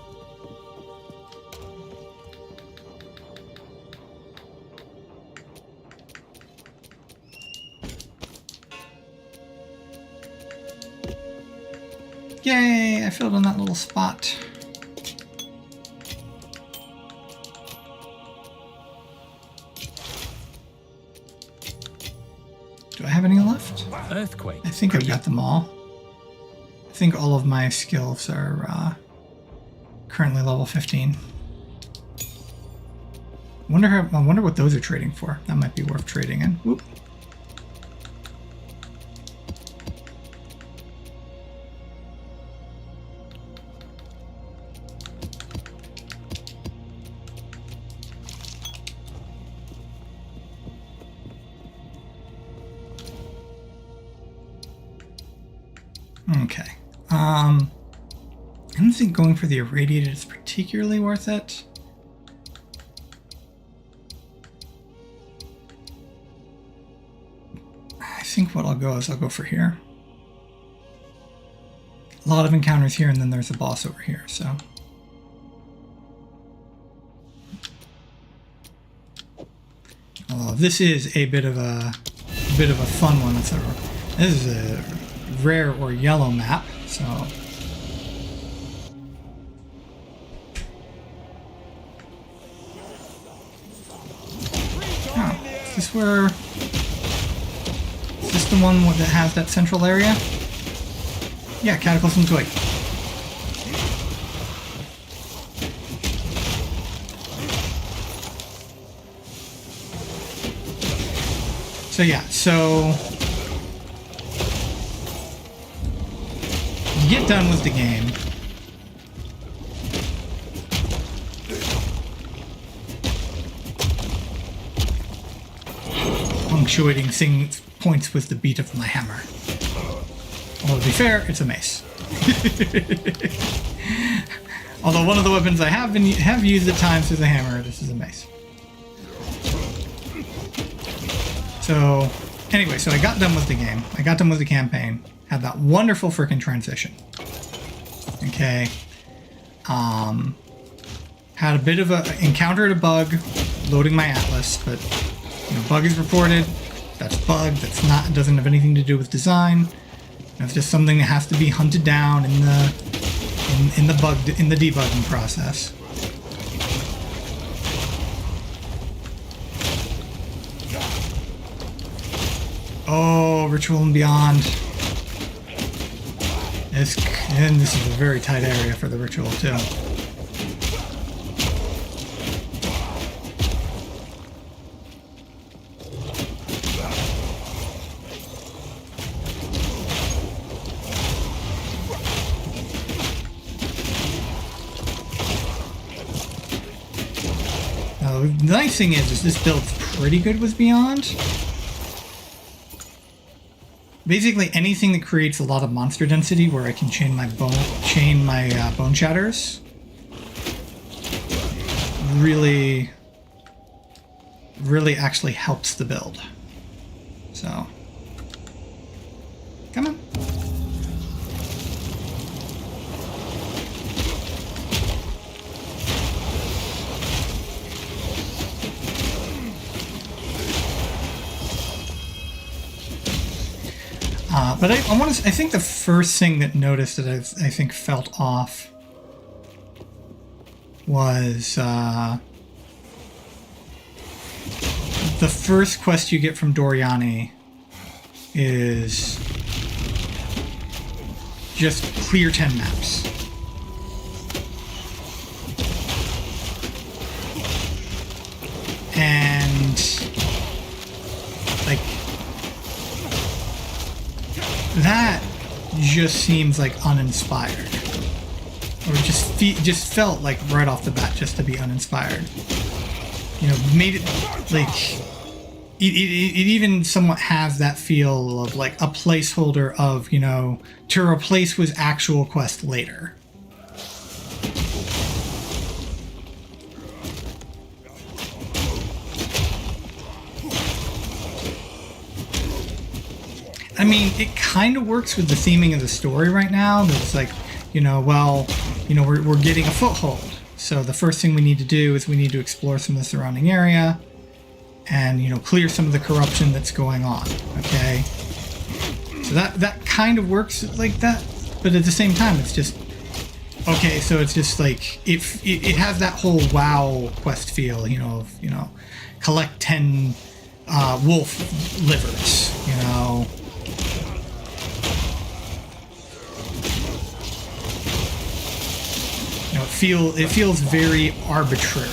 Yay! I filled in that little spot. Do I have any left? Earthquake. I think I've got them all. I think all of my skills are currently level 15. I wonder what those are trading for. That might be worth trading in. Whoop. Okay. I don't think going for the irradiated is particularly worth it. I think what I'll go is I'll go for here. A lot of encounters here, and then there's a boss over here, so. Although this is a bit of a fun one. This is a rare or yellow map, so. Oh, is this where? Is this the one that has that central area? Yeah, Cataclysm Twig. So yeah, so you get done with the game. Punctuating points with the beat of my hammer. Although to be fair, it's a mace. Although one of the weapons I have used at times is a hammer, this is a mace. So, anyway, so I got done with the game. I got done with the campaign. Had that wonderful freaking transition. Okay. Had a bit of encountered a bug loading my atlas, but bug is reported. That's bug. That's not. It doesn't have anything to do with design. It's just something that has to be hunted down in the debugging process. Oh, Ritual and Beyond. And this is a very tight area for the Ritual too. So the nice thing is this build's pretty good with Beyond. Basically anything that creates a lot of monster density where I can chain my bone shatters really actually helps the build. So come on. But I think the first thing that noticed that I think felt off was the first quest you get from Doriani is just clear 10 maps. And like that just seems like uninspired, or just felt like right off the bat just to be uninspired. You know, made it like it even somewhat has that feel of like a placeholder of, you know, to replace with actual quest later. I mean, it kind of works with the theming of the story right now. It's like, you know, well, you know, we're getting a foothold. So the first thing we need to do is we need to explore some of the surrounding area and, you know, clear some of the corruption that's going on, okay? So that kind of works like that, but at the same time, it's just, okay, so it's just like, it has that whole WoW quest feel, you know, collect 10 wolf livers, you know. It feels very arbitrary.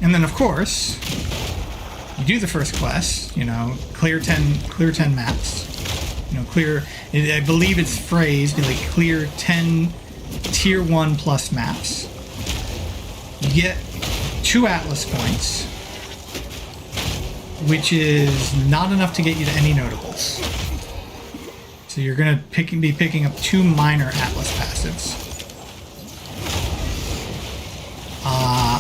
And then of course, you do the first quest, you know, clear 10 maps. You know, clear, I believe it's phrased like clear 10 tier 1 plus maps. You get 2 Atlas points, which is not enough to get you to any notables. So you're gonna be picking up 2 minor Atlas passives.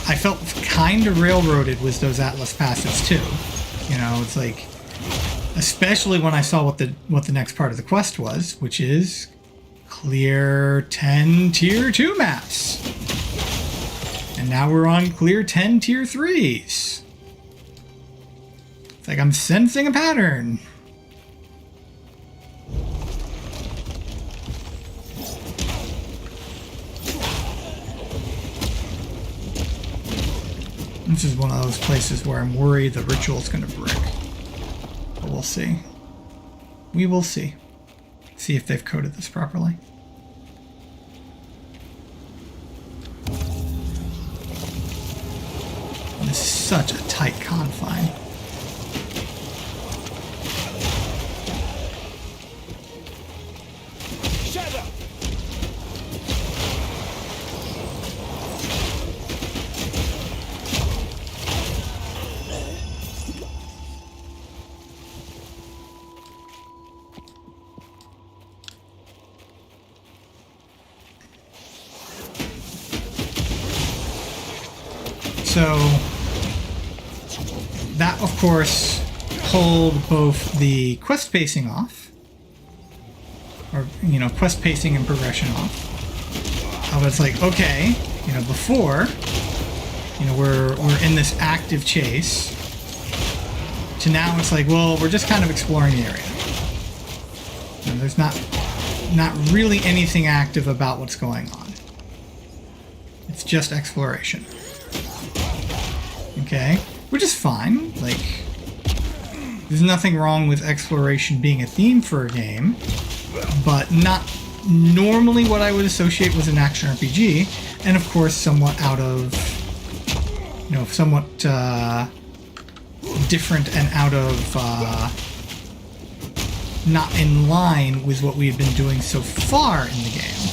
I felt kind of railroaded with those Atlas passives too. You know, it's like, especially when I saw what the next part of the quest was, which is clear 10 tier 2 maps. And now we're on clear 10 tier 3s. It's like I'm sensing a pattern. This is one of those places where I'm worried the ritual's gonna brick. But we'll see. We will see. See if they've coded this properly. This is such a tight confine. Shut up! So that, of course, pulled both the quest pacing off, or, you know, quest pacing and progression off. I was like, okay, you know, before, you know, we're in this active chase, to now it's like, well, we're just kind of exploring the area. You know, there's not really anything active about what's going on. It's just exploration. Okay, which is fine. Like, there's nothing wrong with exploration being a theme for a game, but not normally what I would associate with an action RPG, and of course somewhat out of, you know, somewhat different and out of, not in line with what we've been doing so far in the game.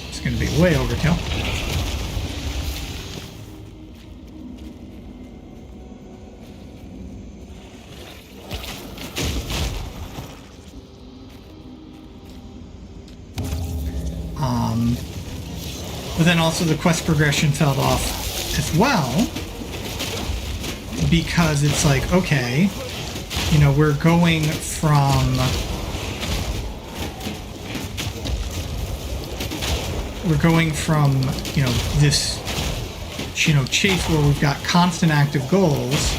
It's going to be way overkill. But then also the quest progression fell off as well, because it's like, okay, you know, we're going from you know, this, you know, chase where we've got constant active goals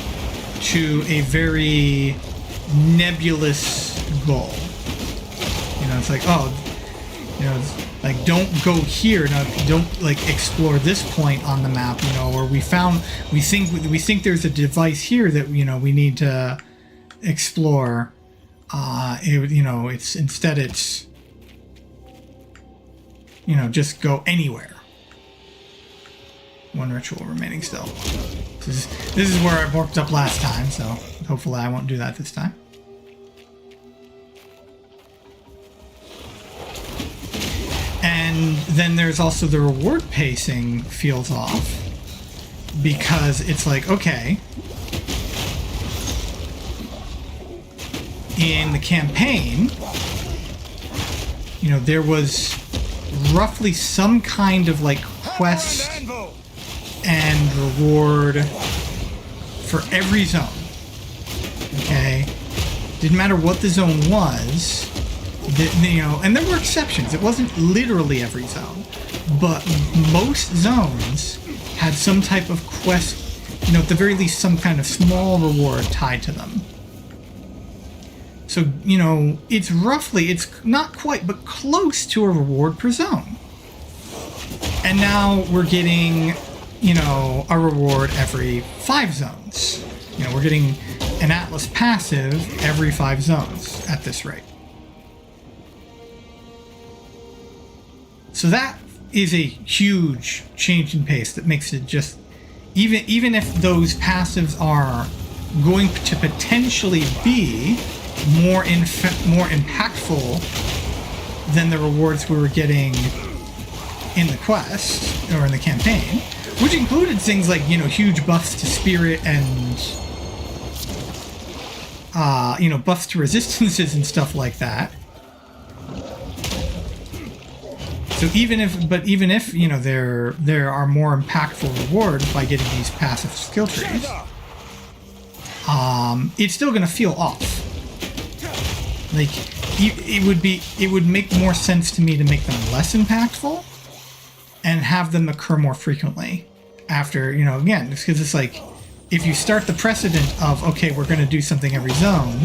to a very nebulous goal. You know, it's like, oh, you know, it's like, don't go here, no, don't like explore this point on the map, you know, or we think there's a device here that, you know, we need to explore. You know, it's instead it's, you know, just go anywhere. One ritual remaining still. This is where I worked up last time, so hopefully I won't do that this time. And then there's also the reward pacing feels off, because it's like, okay, in the campaign, you know, there was roughly some kind of like quest and reward for every zone. Okay, didn't matter what the zone was. You know, and there were exceptions. It wasn't literally every zone, but most zones had some type of quest, you know, at the very least some kind of small reward tied to them. So, you know, it's not quite, but close to a reward per zone. And now we're getting, you know, a reward every 5 zones. You know, we're getting an Atlas passive every 5 zones at this rate. So that is a huge change in pace that makes it just, even if those passives are going to potentially be more impactful than the rewards we were getting in the quest or in the campaign, which included things like, you know, huge buffs to spirit and you know, buffs to resistances and stuff like that. So even if you know there are more impactful rewards by getting these passive skill trees, it's still gonna feel off. Like it would make more sense to me to make them less impactful and have them occur more frequently after, you know, again, because it's like, if you start the precedent of, okay, we're going to do something every zone,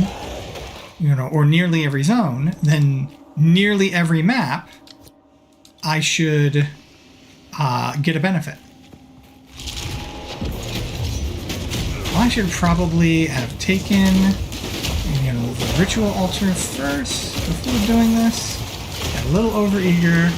you know, or nearly every zone, then nearly every map I should get a benefit. Well, I should probably have taken, you know, the ritual altar first before doing this. Got a little overeager.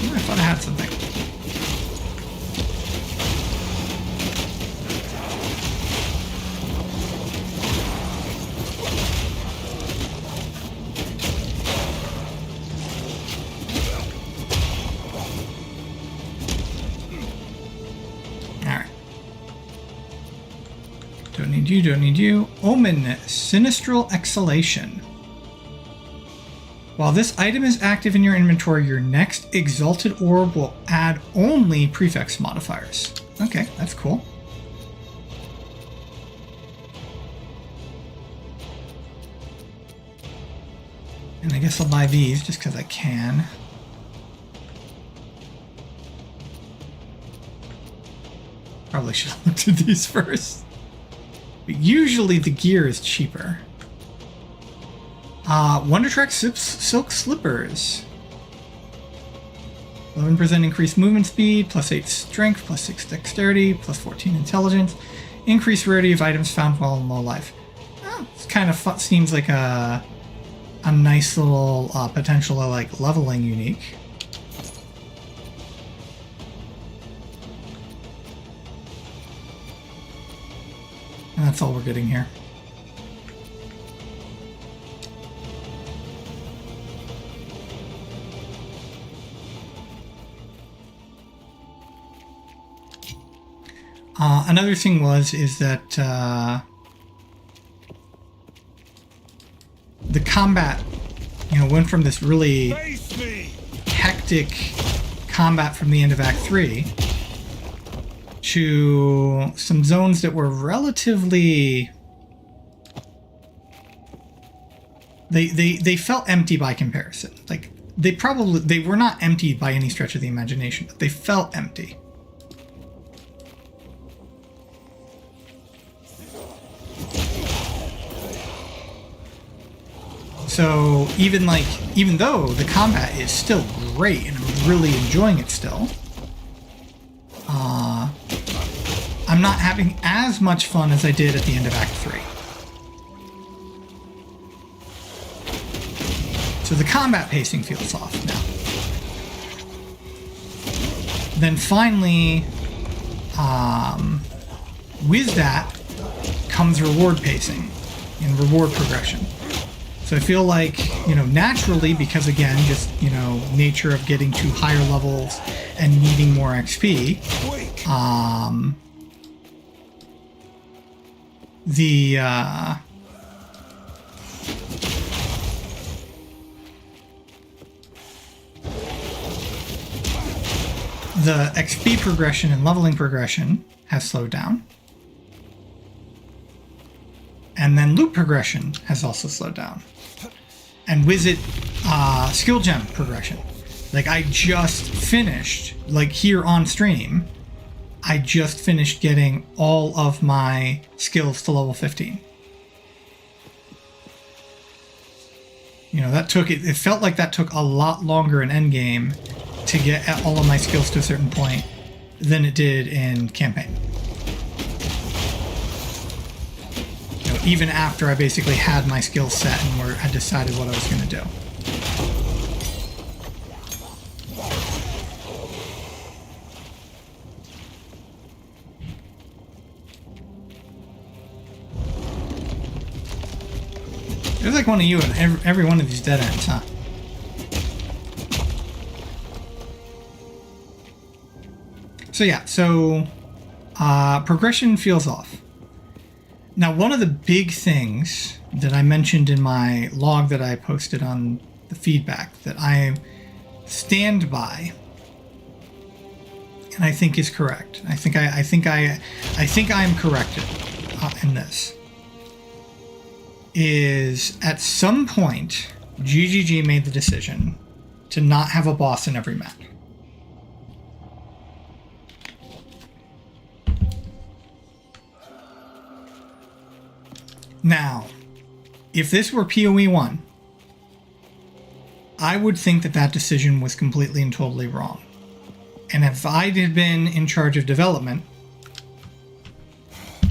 I thought I had something. Don't need you. Omen, Sinistral Exhalation. While this item is active in your inventory, your next Exalted Orb will add only prefix modifiers. Okay, that's cool. And I guess I'll buy these just because I can. Probably should have looked at these first. But usually the gear is cheaper. Wonder Track Silk Slippers. 11% increased movement speed, plus 8 strength, plus 6 dexterity, plus 14 intelligence. Increased rarity of items found while in low life. Oh, it's kind of fun. Seems like a nice little potential like leveling unique. And that's all we're getting here. Another thing is that the combat, went from this really hectic combat from the end of Act 3 to some zones that were relatively... They felt empty by comparison. Like, they were not empty by any stretch of the imagination, but they felt empty. So even though the combat is still great and I'm really enjoying it still, I'm not having as much fun as I did at the end of Act 3. So the combat pacing feels off now. Then finally, with that comes reward pacing and reward progression. So I feel like, naturally, because again, just, nature of getting to higher levels and needing more XP, the XP progression and leveling progression has slowed down. And then loot progression has also slowed down. And with it, skill gem progression. Like, I just finished, like here on stream, I just finished getting all of my skills to level 15. It felt like that took a lot longer in endgame to get all of my skills to a certain point than it did in campaign. Even after I basically had my skills set and had decided what I was going to do. There's like one of you in every one of these dead ends, huh? So yeah, progression feels off. Now, one of the big things that I mentioned in my log that I posted on the feedback that I stand by, and I think is correct. I think I'm corrected in this. Is at some point, GGG made the decision to not have a boss in every map. Now, if this were PoE 1, I would think that decision was completely and totally wrong. And if I had been in charge of development,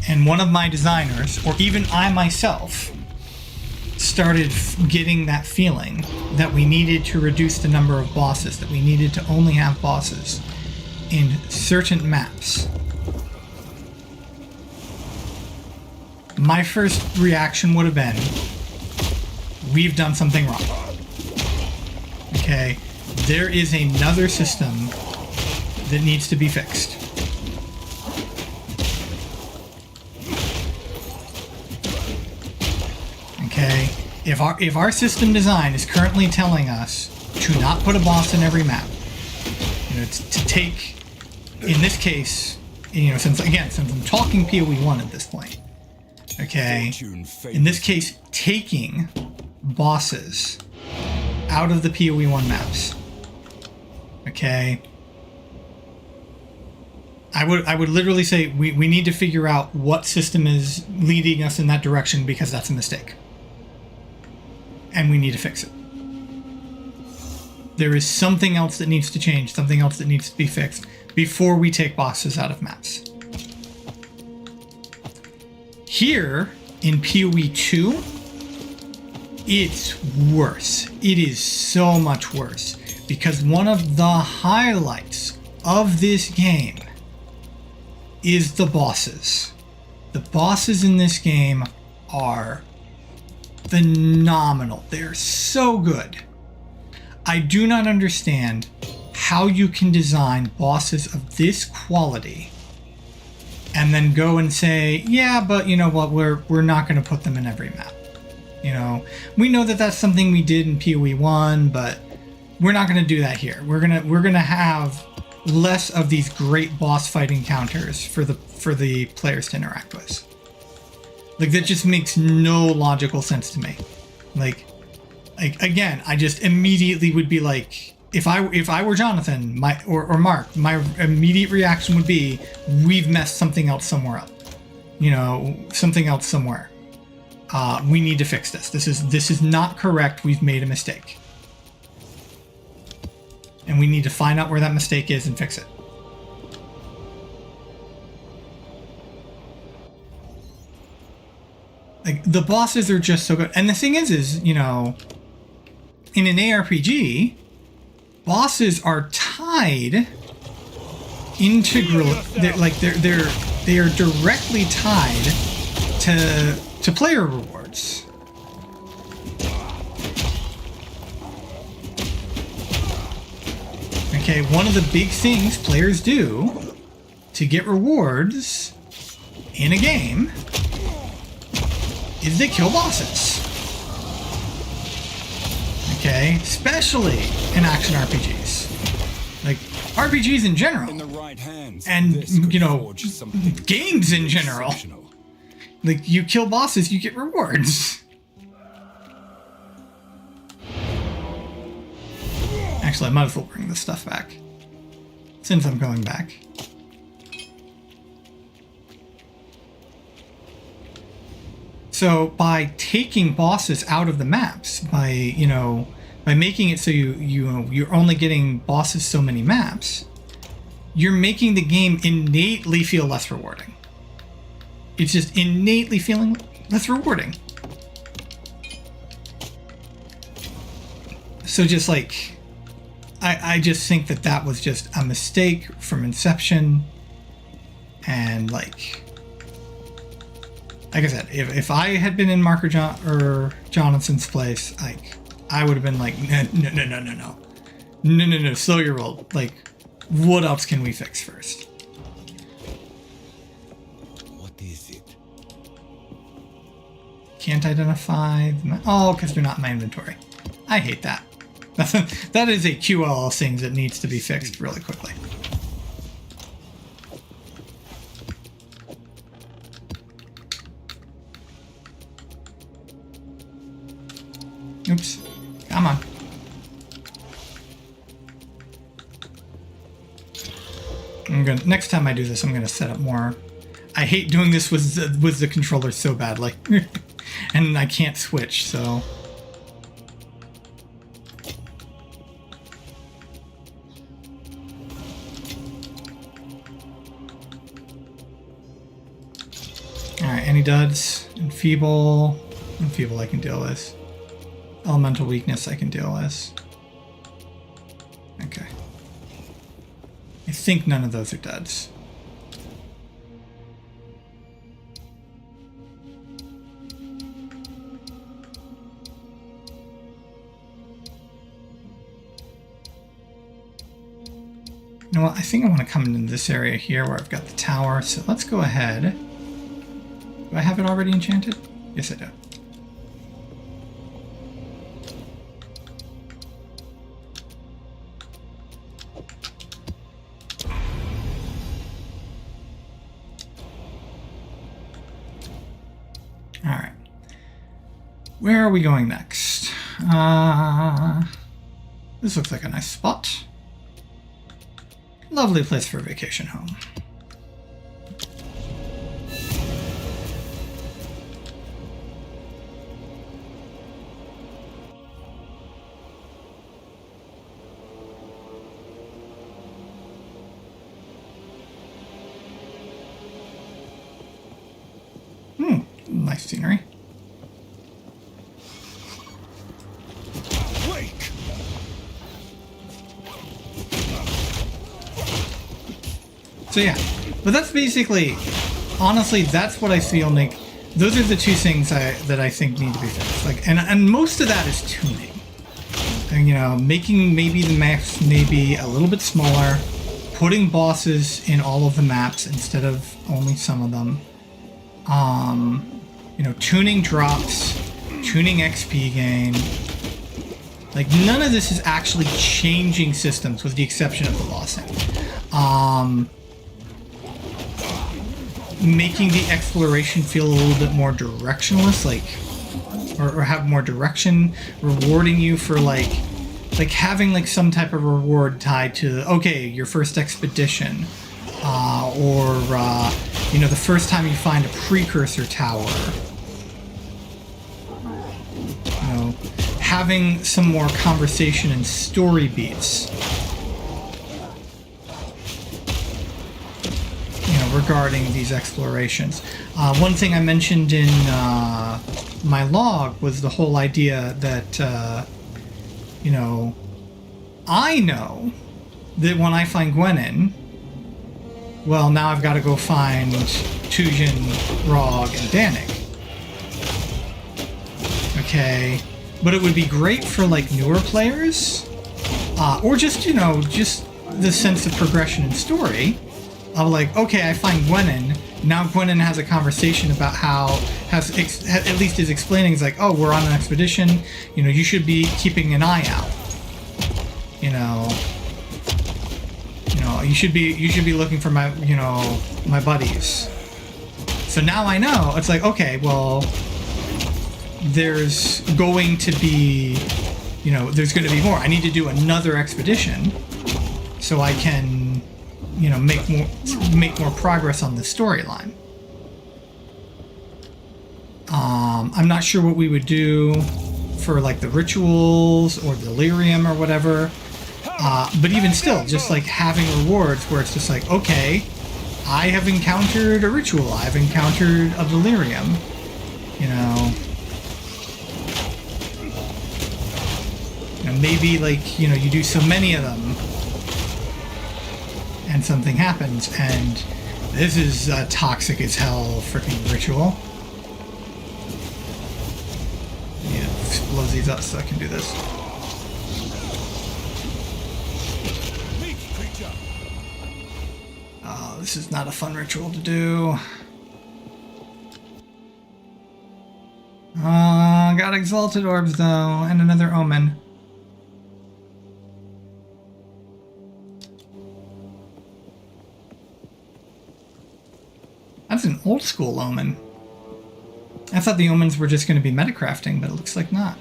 and one of my designers, or even I myself, started getting that feeling that we needed to reduce the number of bosses, that we needed to only have bosses in certain maps, my first reaction would have been, we've done something wrong. Okay, there is another system that needs to be fixed. Okay, if our system design is currently telling us to not put a boss in every map, to take, in this case, since I'm talking PoE 1 at this point, okay, in this case, taking bosses out of the PoE 1 maps, okay, I would literally say we need to figure out what system is leading us in that direction, because that's a mistake. and we need to fix it. There is something else that needs to change, something else that needs to be fixed before we take bosses out of maps. Here in PoE 2, it's worse. It is so much worse because one of the highlights of this game is the bosses. The bosses in this game are phenomenal. They're so good. I do not understand how you can design bosses of this quality and then go and say, yeah, but you know what, we're not going to put them in every map. You know, we know that that's something we did in PoE 1, but we're not going to do that here. We're going to have less of these great boss fight encounters for the players to interact with. Like, that just makes no logical sense to me. Like again, I just immediately would be like, if I were Jonathan, or Mark, my immediate reaction would be, we've messed something else somewhere up. You know, something else somewhere. We need to fix this. This is not correct. We've made a mistake. And we need to find out where that mistake is and fix it. Like, the bosses are just so good. And the thing is, you know, in an ARPG, bosses are tied integral. They are directly tied to player rewards. Okay, one of the big things players do to get rewards in a game is they kill bosses. Okay, especially in action RPGs. Like, RPGs in general. In the right hands, and, you know, games in general. Like, you kill bosses, you get rewards. Actually, I might as well bring this stuff back, since I'm going back. So by taking bosses out of the maps, by making it so you're only getting bosses so many maps, you're making the game innately feel less rewarding. It's just innately feeling less rewarding. So just like, I just think that was just a mistake from inception. And like I said, if I had been in Mark or Jonathan's place, like, I would have been like, no, slow your roll. Like, what else can we fix first? What is it? Can't identify them. Oh, because they're not in my inventory. I hate that. That is a QLL thing that needs to be fixed really quickly. Oops. Come on. Next time I do this, I'm gonna set up more. I hate doing this with the controller so badly. And I can't switch, so. Alright, any duds? Enfeeble. Enfeeble I can deal with. Elemental weakness I can deal with. Okay. I think none of those are duds. You know what? I think I want to come into this area here where I've got the tower. So let's go ahead. Do I have it already enchanted? Yes, I do. Alright. Where are we going next? This looks like a nice spot. Lovely place for a vacation home. nice scenery. Wake! So yeah, but that's basically, honestly, that's what I feel like. Those are the two things that I think need to be fixed. Like, and most of that is tuning. And, you know, making maybe the maps maybe a little bit smaller, putting bosses in all of the maps instead of only some of them. You know, tuning drops, tuning XP gain. Like, none of this is actually changing systems with the exception of the bossing. Making the exploration feel a little bit more directionless, like, or have more direction, rewarding you for like having like some type of reward tied to, okay, your first expedition, or you know, the first time you find a precursor tower. You know, having some more conversation and story beats. Regarding these explorations. One thing I mentioned in my log was the whole idea that, you know, I know that when I find Gwenin, well, now I've got to go find Tujin, Rog, and Danik. Okay, but it would be great for, like, newer players, or just, you know, just the sense of progression in story. I'm like, okay, I find Gwenin. Now Gwenin has a conversation about how, at least is explaining, he's like, oh, we're on an expedition. You know, you should be keeping an eye out. You know, you should be looking for my, you know, my buddies. So now I know. It's like, okay, well, there's going to be, you know, there's going to be more. I need to do another expedition so I can, you know, make more progress on the storyline. I'm not sure what we would do for like the rituals or delirium or whatever, but even still, just like having rewards where it's just like, okay, I have encountered a ritual, I've encountered a delirium, you know, maybe like, you know, you do so many of them and something happens, and this is a toxic as hell freaking ritual. Yeah, blows these up so I can do this. Oh, this is not a fun ritual to do. Got exalted orbs though, and another omen. That's an old school omen. I thought the omens were just going to be metacrafting, but it looks like not.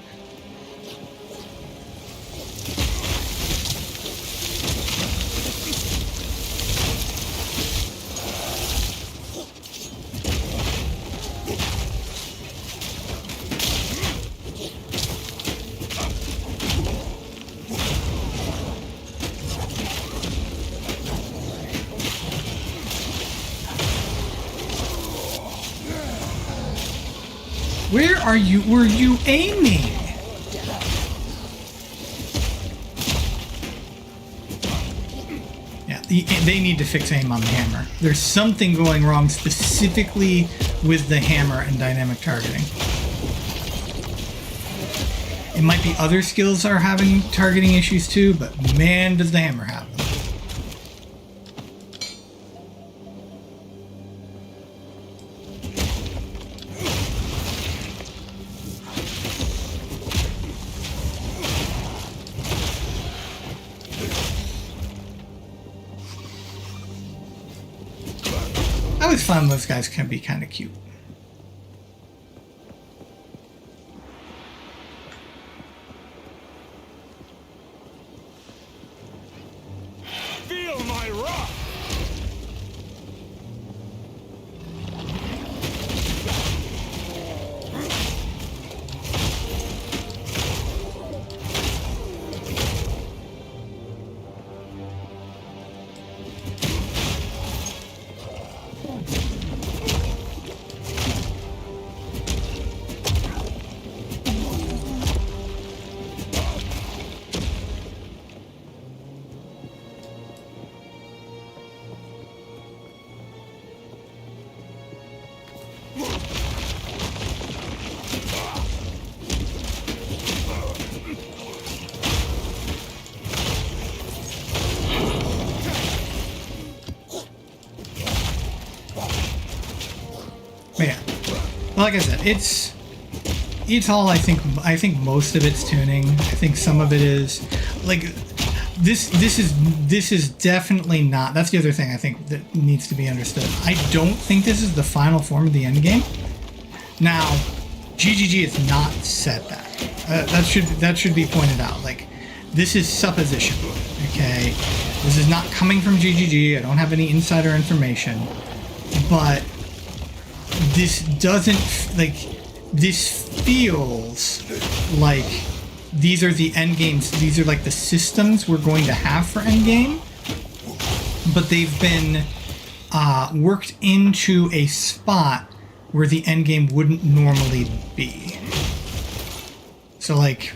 Where are you? Were you aiming? Yeah, they need to fix aim on the hammer. There's something going wrong specifically with the hammer and dynamic targeting. It might be other skills are having targeting issues too, but man, does the hammer have them. I always find those guys can be kind of cute. Feel my wrath! like I said, it's all I think most of it's tuning. I think some of it is like this is definitely not. That's the other thing I think that needs to be understood. I don't think this is the final form of the end game. Now, GGG has not said that. That should be pointed out. Like, this is supposition. Okay, this is not coming from GGG. I don't have any insider information, but this doesn't like. This feels like these are the end games. These are like the systems we're going to have for end game, but they've been worked into a spot where the end game wouldn't normally be. So like,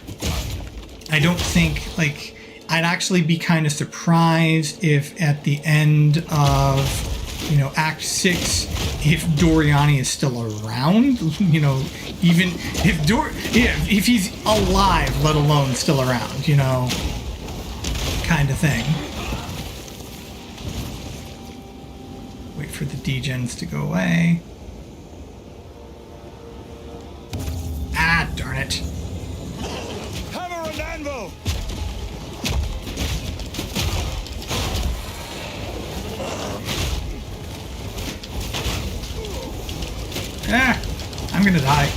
I don't think like I'd actually be kind of surprised if at the end of, you know, Act 6, if Doriani is still around, you know, even if he's alive, let alone still around, you know, kind of thing. Wait for the degens to go away. Ah, darn it. Hammer and anvil! Ah, I'm gonna die.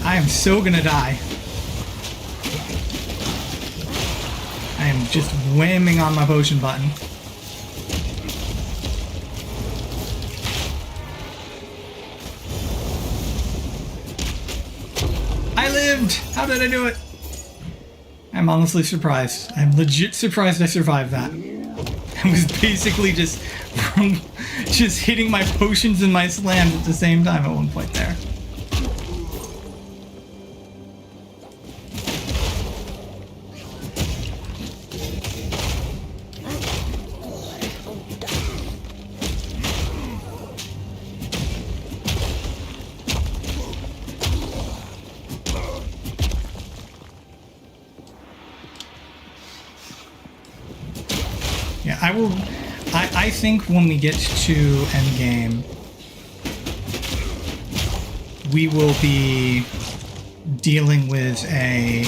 I am so gonna die. I am just whamming on my potion button. I lived! How did I do it? I'm honestly surprised. I'm legit surprised I survived that. I was basically just hitting my potions and my slams at the same time at one point there. Yeah, I think when we get to endgame, we will be dealing with a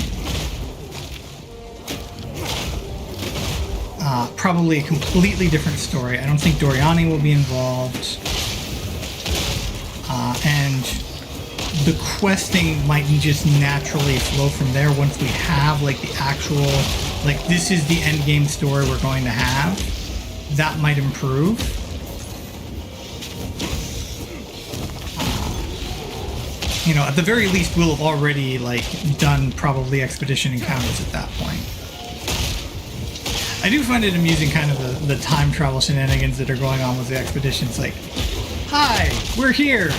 probably a completely different story. I don't think Doriani will be involved, and the questing might just naturally flow from there once we have like the actual, like, this is the end game story we're going to have. That might improve. You know, at the very least, we'll have already like done probably expedition encounters at that point. I do find it amusing, kind of the time travel shenanigans that are going on with the expeditions. Like, hi, we're here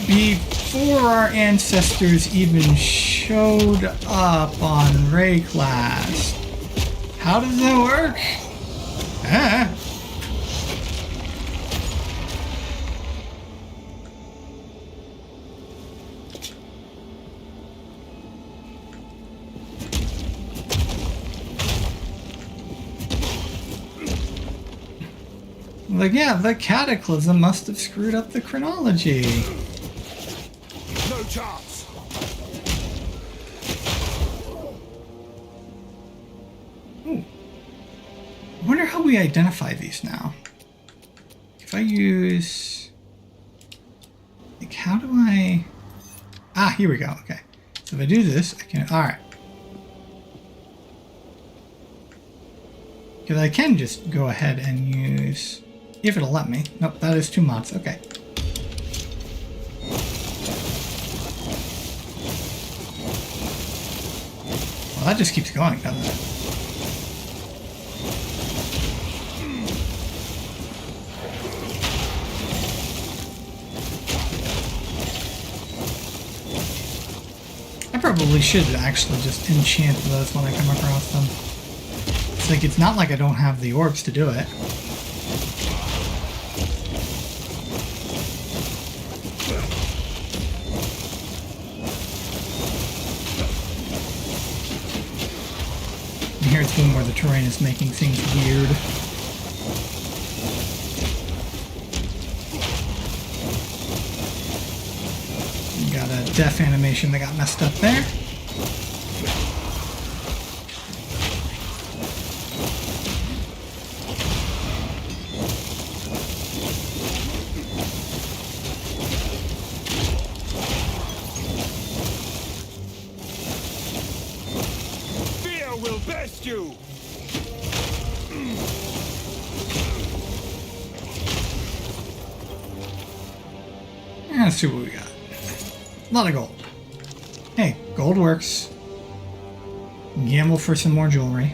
before our ancestors even showed up on Rayclass. How does that work? Ah. Like, yeah, the cataclysm must have screwed up the chronology. No chance. Ooh. I wonder how we identify these now. If I use... like, how do I... Ah, here we go, okay. So if I do this, I can... Alright. Because I can just go ahead and use... if it'll let me. Nope, that is 2 mods, okay. Well, that just keeps going, doesn't it? I probably should actually just enchant those when I come across them. It's like, it's not like I don't have the orbs to do it. And here it's one where the terrain is making things weird. Got a death animation that got messed up there. Fear will best you. Let's see what we got. A lot of gold. Hey, gold works. Gamble for some more jewelry.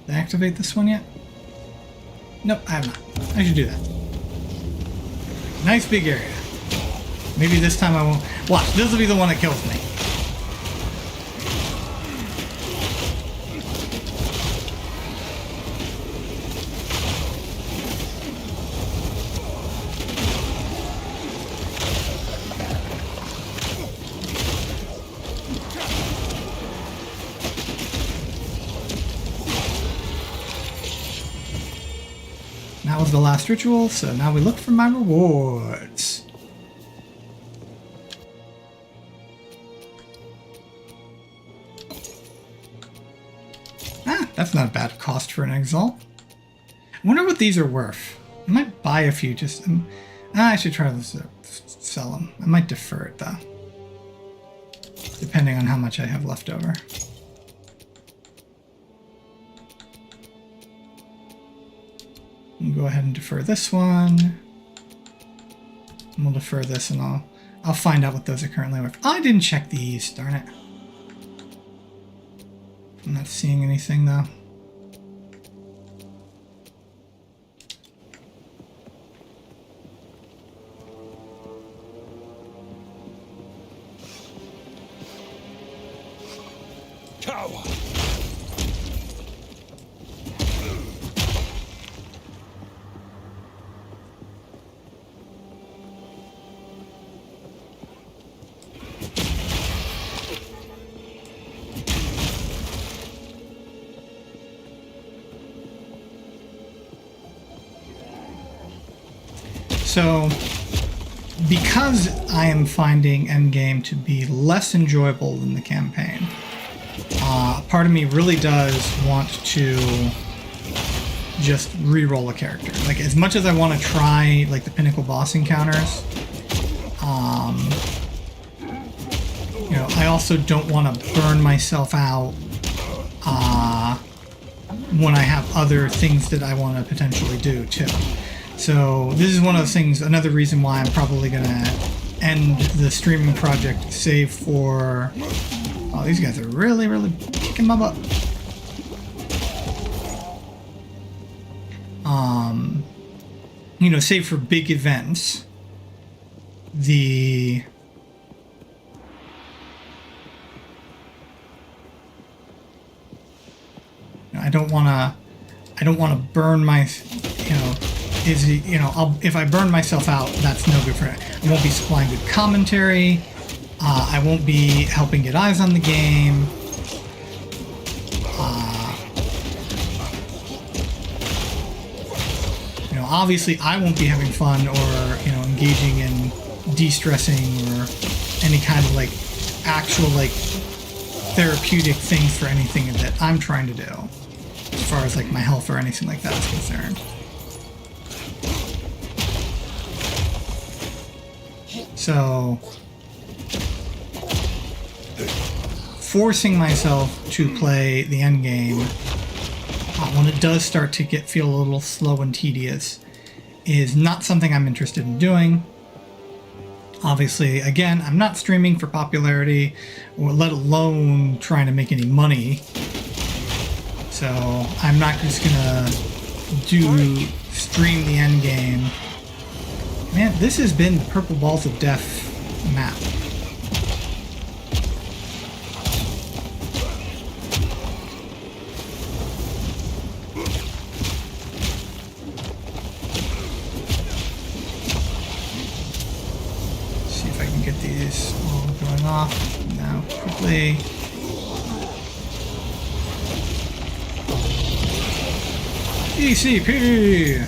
Did I activate this one yet? Nope, I have not. I should do that. Nice big area. Maybe this time I won't. Watch, this will be the one that kills me. That was the last ritual, so now we look for my rewards. That's not a bad cost for an Exile. I wonder what these are worth. I might buy a few just... I should try to sell them. I might defer it though. Depending on how much I have left over. We'll go ahead and defer this one. And we'll defer this and I'll find out what those are currently worth. Oh, I didn't check these, darn it. I'm not seeing anything though. Cower. So, because I am finding Endgame to be less enjoyable than the campaign, part of me really does want to just re-roll a character. Like, as much as I want to try, like, the pinnacle boss encounters, you know, I also don't want to burn myself out when I have other things that I want to potentially do, too. So this is one of those things, another reason why I'm probably going to end the streaming project, save for... Oh, these guys are really, really kicking my butt. You know, save for big events. I don't want to burn my, you know, if I burn myself out, that's no good for it. I won't be supplying good commentary. I won't be helping get eyes on the game. You know, obviously I won't be having fun or, you know, engaging in de-stressing or any kind of like actual like therapeutic things for anything that I'm trying to do, as far as like my health or anything like that is concerned. So, forcing myself to play the end game when it does start to feel a little slow and tedious is not something I'm interested in doing. Obviously, again, I'm not streaming for popularity, or let alone trying to make any money. So I'm not just gonna stream the end game. Man, this has been the Purple Balls of Death map. See if I can get these all going off now quickly. ECP!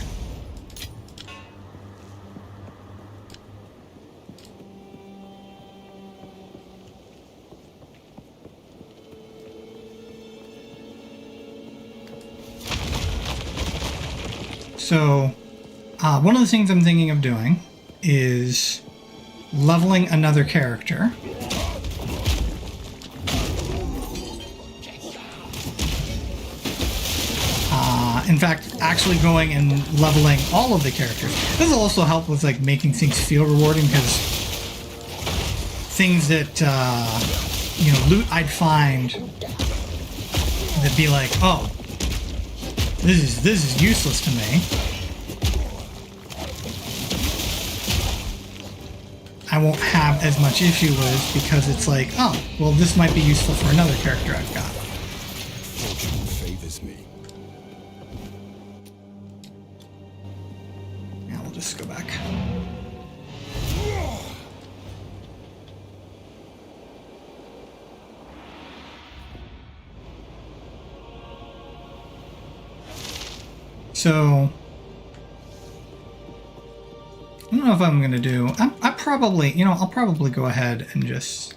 So, one of the things I'm thinking of doing is leveling another character. In fact, actually going and leveling all of the characters. This will also help with like making things feel rewarding, because things that you know, loot I'd find that'd be like, oh, this is useless to me. I won't have as much issue with, because it's like, oh, well, this might be useful for another character I've got. Fortune favors me. Yeah, we'll just go back. So, I don't know if I'm going to do... I probably, you know, I'll probably go ahead and just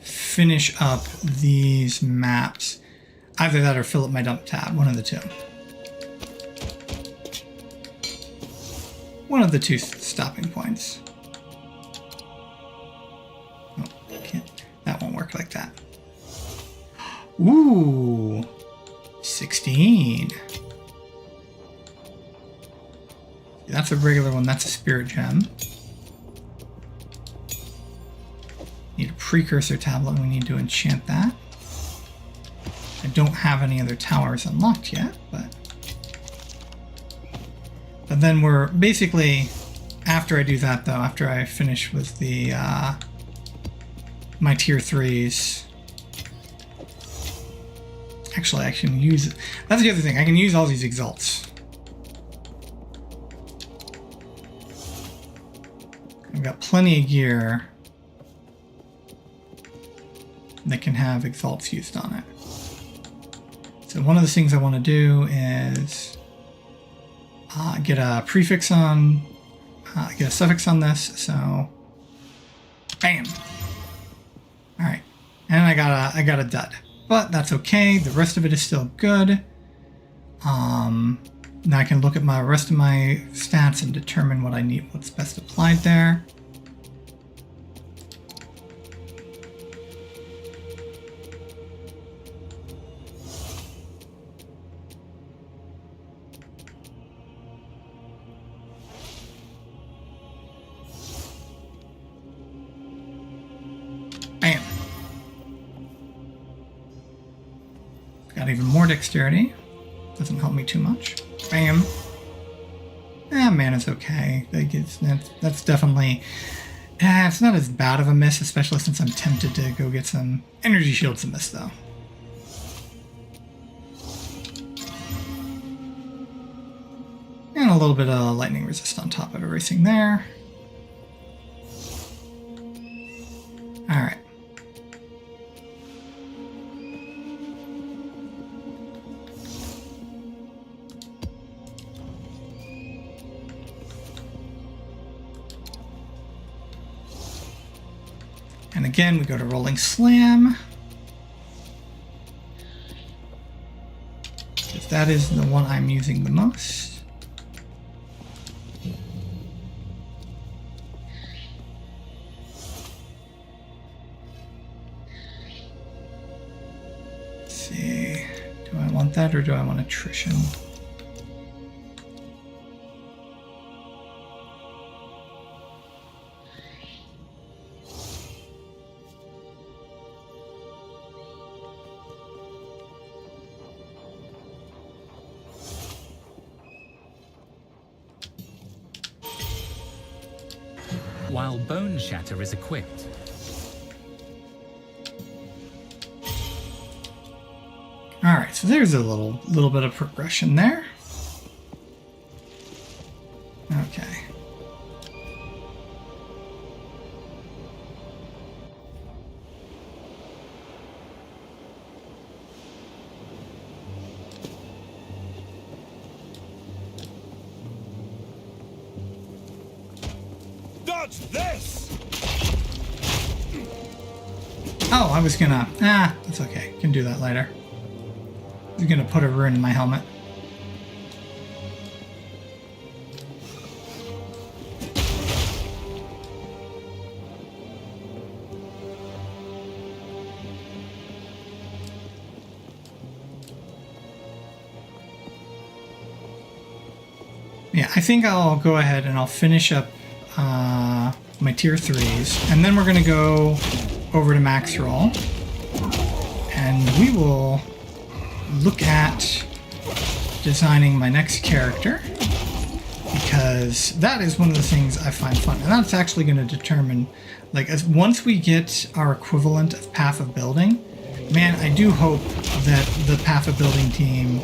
finish up these maps. Either that or fill up my dump tab, one of the two. One of the two stopping points. Oh, can't. That won't work like that. Ooh, 16. That's a regular one. That's a spirit gem. Need a precursor tablet. We need to enchant that. I don't have any other towers unlocked yet, but then we're basically, after I do that though, after I finish with the my tier 3s. Actually, I can use, that's the other thing, I can use all these exalts. I've got plenty of gear that can have exalts used on it. So one of the things I want to do is get a prefix on, get a suffix on this. So, bam. All right, and I got a dud, but that's okay. The rest of it is still good. Now I can look at my rest of my stats and determine what I need, what's best applied there. Bam. Got even more dexterity. Doesn't help me too much. Bam. Mana's okay. That's definitely... it's not as bad of a miss, especially since I'm tempted to go get some energy shields to miss, though. And a little bit of lightning resist on top of everything there. Alright. And again, we go to Rolling Slam. Because that is the one I'm using the most. Let's see. Do I want that or do I want attrition? While Bone Shatter is equipped. Alright, so there's a little bit of progression there. Okay. Dodge this! Oh, I was gonna... that's okay. Can do that later. I was gonna put a rune in my helmet. Yeah, I think I'll go ahead and I'll finish up my tier 3s, and then we're gonna go over to max roll, and we will look at designing my next character, because that is one of the things I find fun, and that's actually going to determine, like, as once we get our equivalent of Path of Building, man, I do hope that the Path of Building team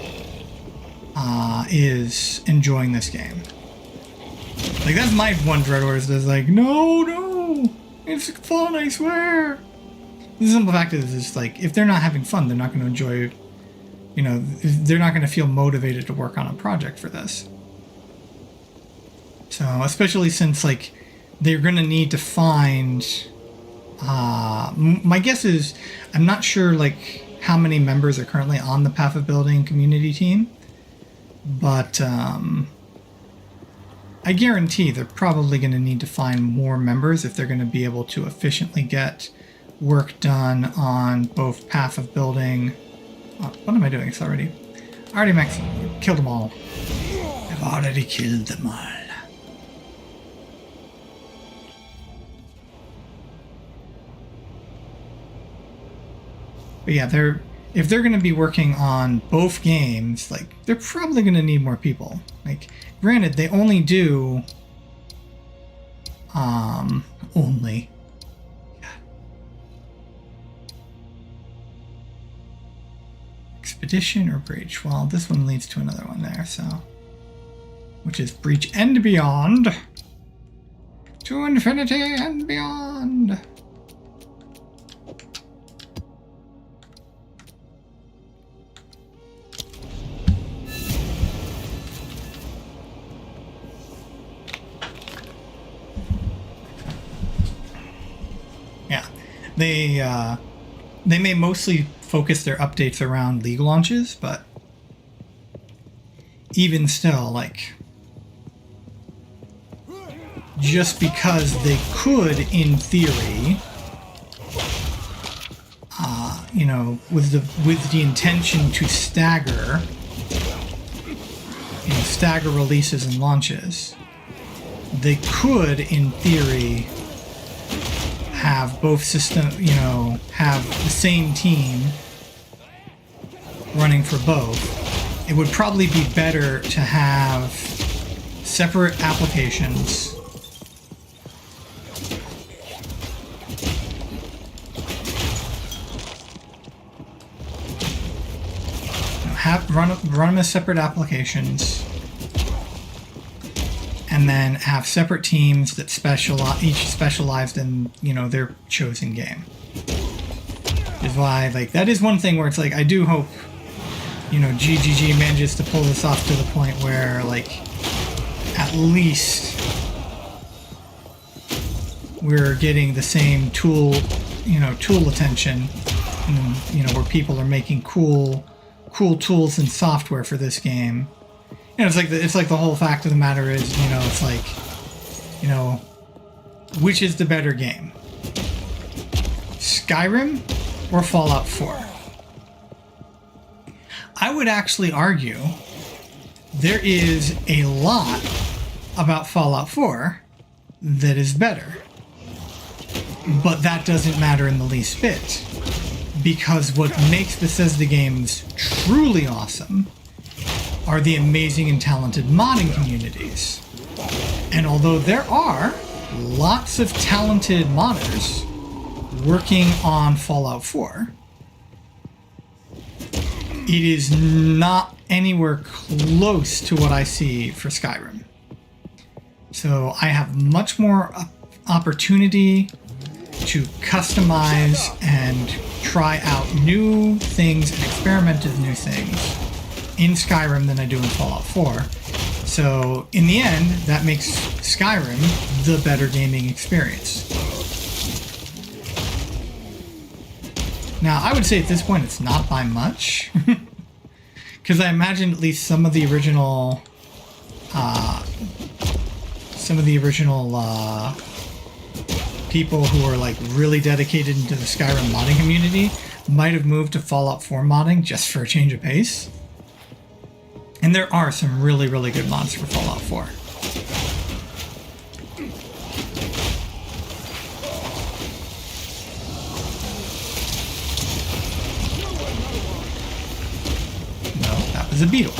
is enjoying this game. Like, that's my one dread, where it's just like, no, it's fun, I swear. The simple fact is like, if they're not having fun, they're not going to enjoy, you know, they're not going to feel motivated to work on a project for this. So, especially since, like, they're going to need to find, my guess is, I'm not sure, like, how many members are currently on the Path of Building community team, but, I guarantee they're probably going to need to find more members if they're going to be able to efficiently get work done on both Path of Building. Oh, what am I doing? It's already... I already killed them all. I've already killed them all. But yeah, if they're going to be working on both games, like, they're probably going to need more people. Like, granted, they only do... only... Expedition or Breach? Well, this one leads to another one there, so... Which is Breach and Beyond. To infinity and beyond. Yeah, they may mostly focus their updates around League launches, but even still, like, just because they could, in theory, you know, with the intention to stagger, you know, stagger releases and launches, they could, in theory, have both systems, you know, have the same team running for both. It would probably be better to have separate applications, run them as separate applications, and then have separate teams that each specialized in, you know, their chosen game. Is why, like, that is one thing where it's like, I do hope, you know, GGG manages to pull this off to the point where, like, at least we're getting the same tool attention, and, you know, where people are making cool tools and software for this game. You know, it's like the whole fact of the matter is, you know, it's like, you know, which is the better game? Skyrim or Fallout 4? I would actually argue there is a lot about Fallout 4 that is better. But that doesn't matter in the least bit, because what makes Bethesda games truly awesome are the amazing and talented modding communities. And although there are lots of talented modders working on Fallout 4, it is not anywhere close to what I see for Skyrim. So I have much more opportunity to customize and try out new things and experiment with new things in Skyrim than I do in Fallout 4. So in the end, that makes Skyrim the better gaming experience. Now, I would say at this point it's not by much, because I imagine at least some of the original people who are, like, really dedicated into the Skyrim modding community might have moved to Fallout 4 modding just for a change of pace. And there are some really, really good mods for Fallout 4. No, that was a beetle.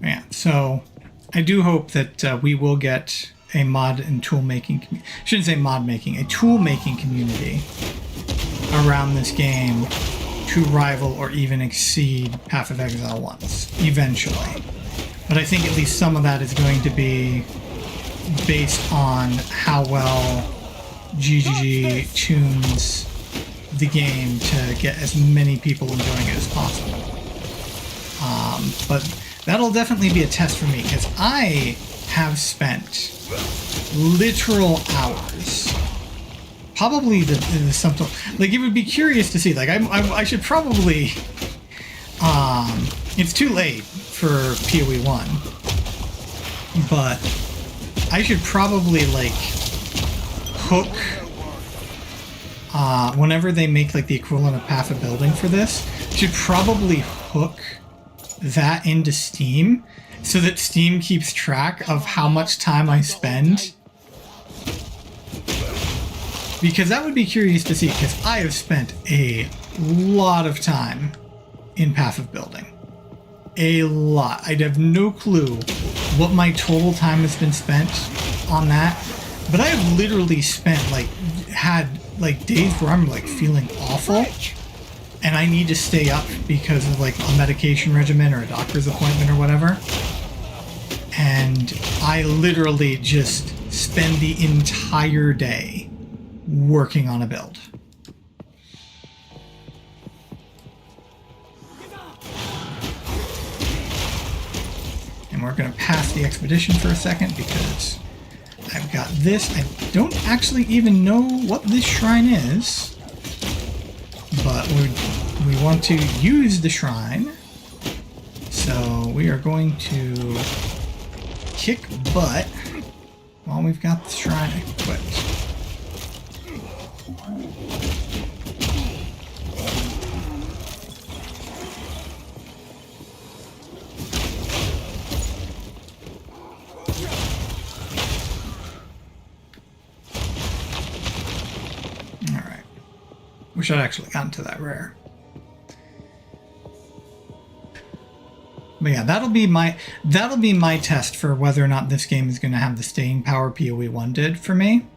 Yeah, so I do hope that we will get a mod and tool making, I shouldn't say mod making, a tool making community around this game to rival or even exceed Path of Exile once, eventually. But I think at least some of that is going to be based on how well GGG tunes the game to get as many people enjoying it as possible. But that'll definitely be a test for me, because I have spent literal hours, probably the something, like, it would be curious to see, like, I should probably, it's too late for PoE 1, but I should probably, like, hook, whenever they make, like, the equivalent of Path of Building for this, should probably hook that into Steam so that Steam keeps track of how much time I spend, because that would be curious to see, because I have spent a lot of time in Path of Building. A lot. I'd have no clue what my total time has been spent on that, but I have literally spent, like, had, like, days where I'm, like, feeling awful and I need to stay up because of, like, a medication regimen or a doctor's appointment or whatever. And I literally just spend the entire day working on a build. And we're going to pass the expedition for a second because I've got this. I don't actually even know what this shrine is, but we want to use the shrine. So we are going to kick butt while we've got the shrine equipped. Alright. Wish I'd actually gotten to that rare. But yeah, that'll be my test for whether or not this game is going to have the staying power PoE 1 did for me.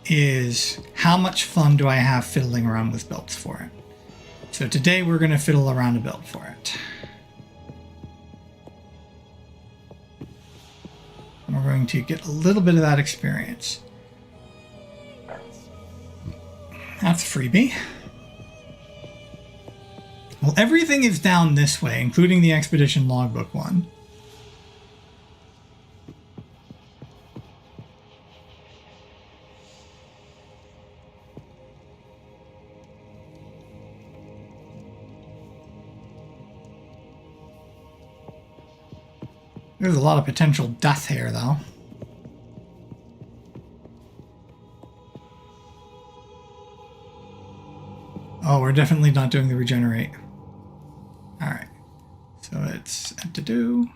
Is how much fun do I have fiddling around with builds for it. So today we're going to fiddle around a build for it. And we're going to get a little bit of that experience. That's a freebie. Well, everything is down this way, including the Expedition Logbook one. There's a lot of potential death here, though. Oh, we're definitely not doing the regenerate. Alright. So it's to do.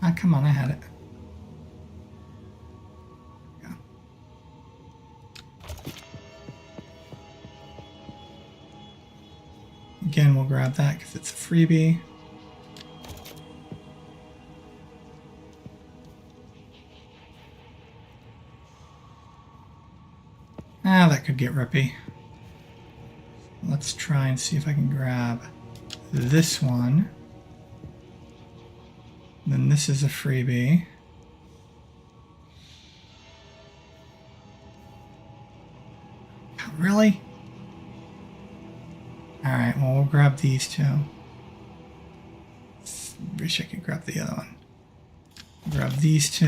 Ah, come on, I had it. Yeah. Again, we'll grab that because it's a freebie. Ah, that could get rippy. Let's try and see if I can grab this one. Then this is a freebie. Really? Alright, well, we'll grab these two. Wish I could grab the other one. Grab these two.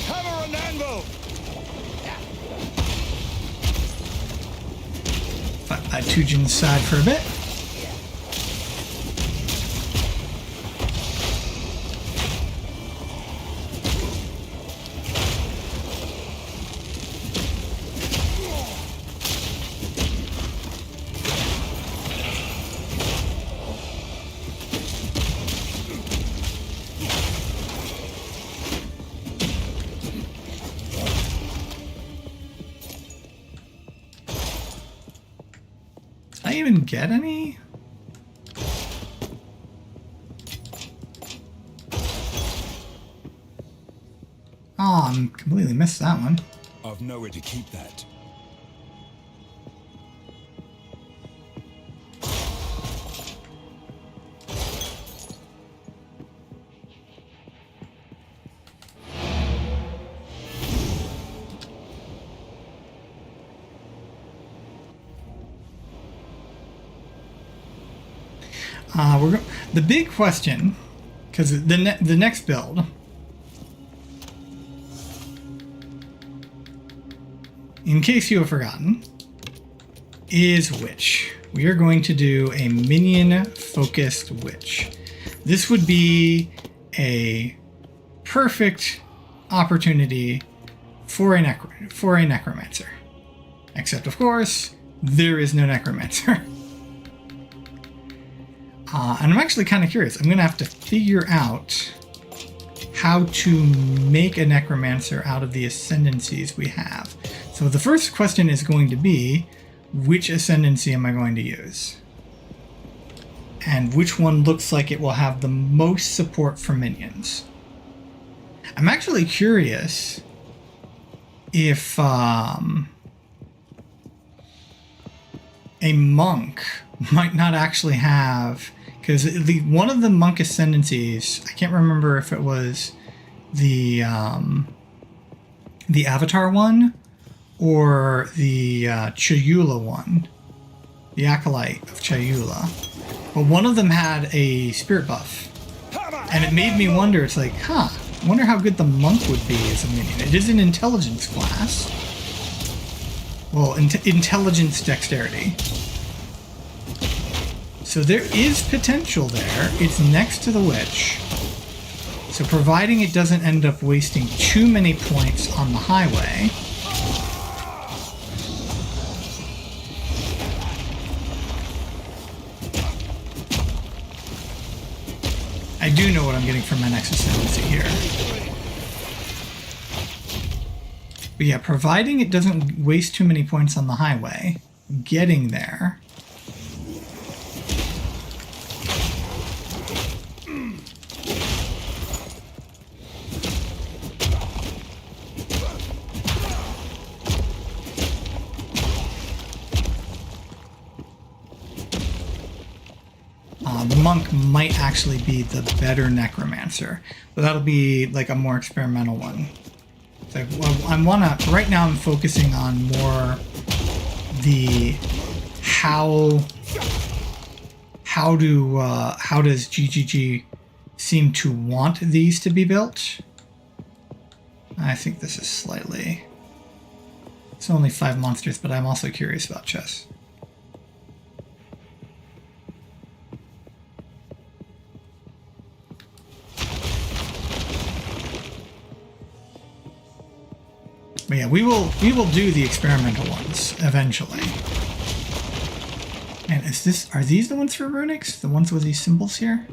Hammer and anvil! Fight by Tujin's side for a bit. Did I even get any? Oh, I completely missed that one. I've nowhere to keep that. The big question, because the next build, in case you have forgotten, is Witch. We are going to do a minion-focused Witch. This would be a perfect opportunity for a necromancer. Except, of course, there is no necromancer. And I'm actually kind of curious. I'm going to have to figure out how to make a necromancer out of the ascendancies we have. So the first question is going to be, which ascendancy am I going to use? And which one looks like it will have the most support for minions? I'm actually curious if a monk might not actually have... Because one of the monk ascendancies, I can't remember if it was the Avatar one or the Chayula one, the Acolyte of Chayula. But one of them had a spirit buff. And it made me wonder, it's like, I wonder how good the monk would be as a minion. It is an intelligence class. Well, intelligence dexterity. So there is potential there. It's next to the Witch. So providing it doesn't end up wasting too many points on the highway. I do know what I'm getting from my next ascendancy here. But yeah, providing it doesn't waste too many points on the highway, getting there. The monk might actually be the better necromancer, but that'll be like a more experimental one. So right now I'm focusing on more the how does GGG seem to want these to be built? I think this is slightly... It's only 5 monsters, but I'm also curious about chess. But yeah, we will do the experimental ones eventually. And are these the ones for runics? The ones with these symbols here?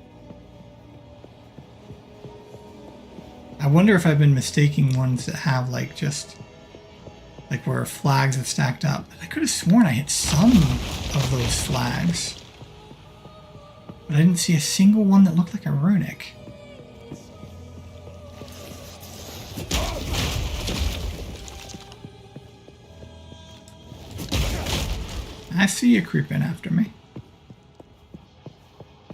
wonder if I've been mistaking ones that have like just like where flags have stacked up. I could have sworn I hit some of those flags, but I didn't see a single one that looked like a runic. I see you creeping after me.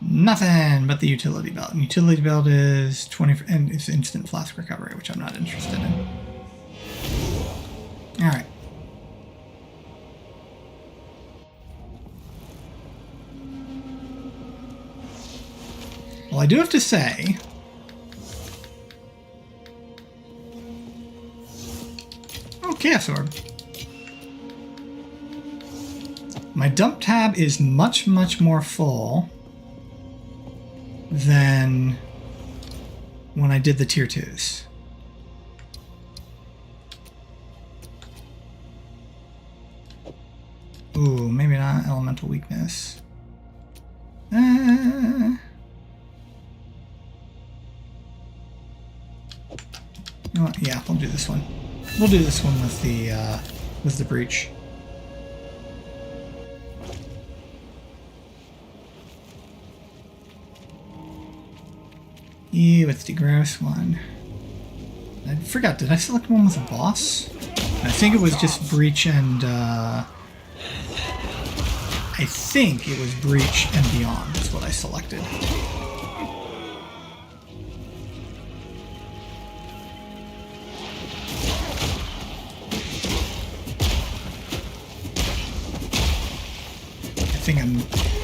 Nothing but the utility belt. And utility belt is 20 and it's instant flask recovery, which I'm not interested in. All right. Well, I do have to say, oh, chaos orb. My dump tab is much, much more full than when I did the tier 2s. Ooh, maybe not elemental weakness. You know what? Yeah, we'll do this one. We'll do this one with the breach. Ew, it's the gross one. I forgot, did I select one with a boss? I think it was just breach and I think it was breach and beyond is what I selected.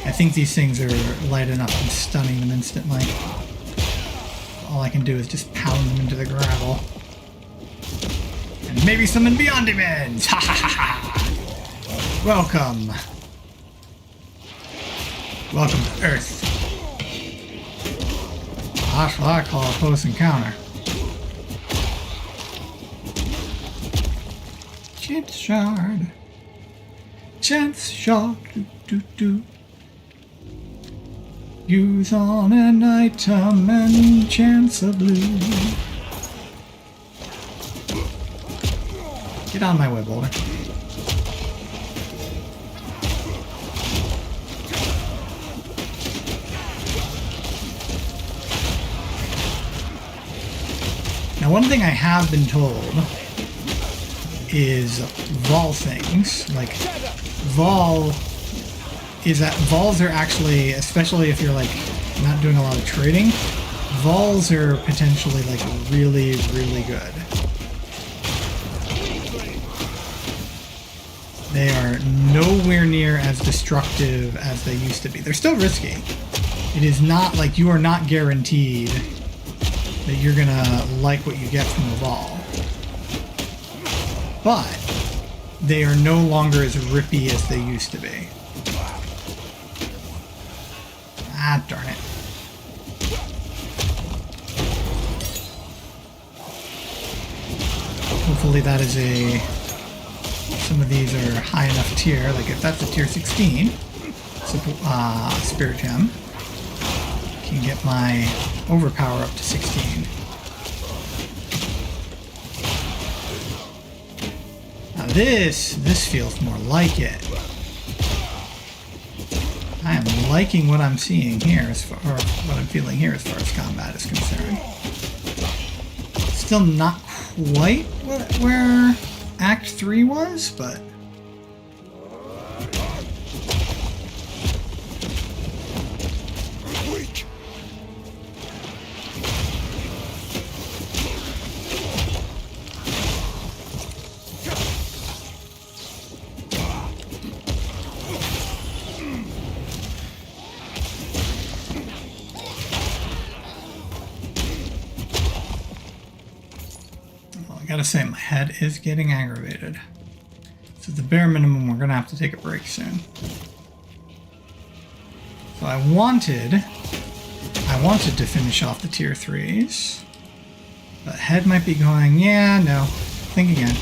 I think these things are light enough I'm stunning them instantly. All I can do is just pound them into the gravel. And maybe summon beyond demons! Ha ha ha ha! Welcome. Welcome to Earth. That's what I call a close encounter. Chance shard. Chance shard. Do do do. Use on an item and chance of blue. Get on my way, boulder. Now, one thing I have been told is Vol things, like Vol is that Vols are actually, especially if you're like not doing a lot of trading, Vols are potentially like really, really good. They are nowhere near as destructive as they used to be. They're still risky. It is not like you are not guaranteed that you're gonna like what you get from a Vol. But they are no longer as rippy as they used to be. Ah, darn it. Hopefully that is a... Some of these are high enough tier. Like if that's a tier 16, Spirit Gem, can get my overpower up to 16. Now this feels more like it. I am liking what I'm seeing here, or what I'm feeling here as far as combat is concerned. Still not quite where Act 3 was, but... I gotta say, my head is getting aggravated. So at the bare minimum, we're gonna have to take a break soon. So I wanted to finish off the tier 3s, but head might be going, yeah, no, think again.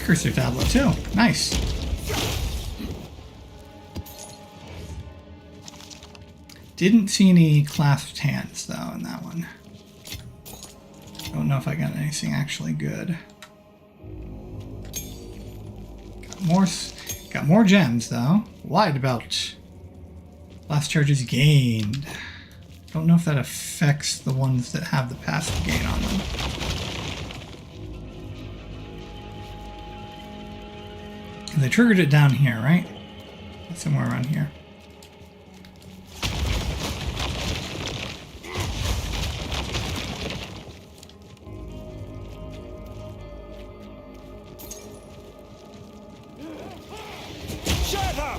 precursor tablet too. Nice. Didn't see any clasped hands though in that one. Don't know if I got anything actually good. Got more gems though. Lied about. Last charges gained. Don't know if that affects the ones that have the passive gain on them. They triggered it down here, right? Somewhere around here. Shatter!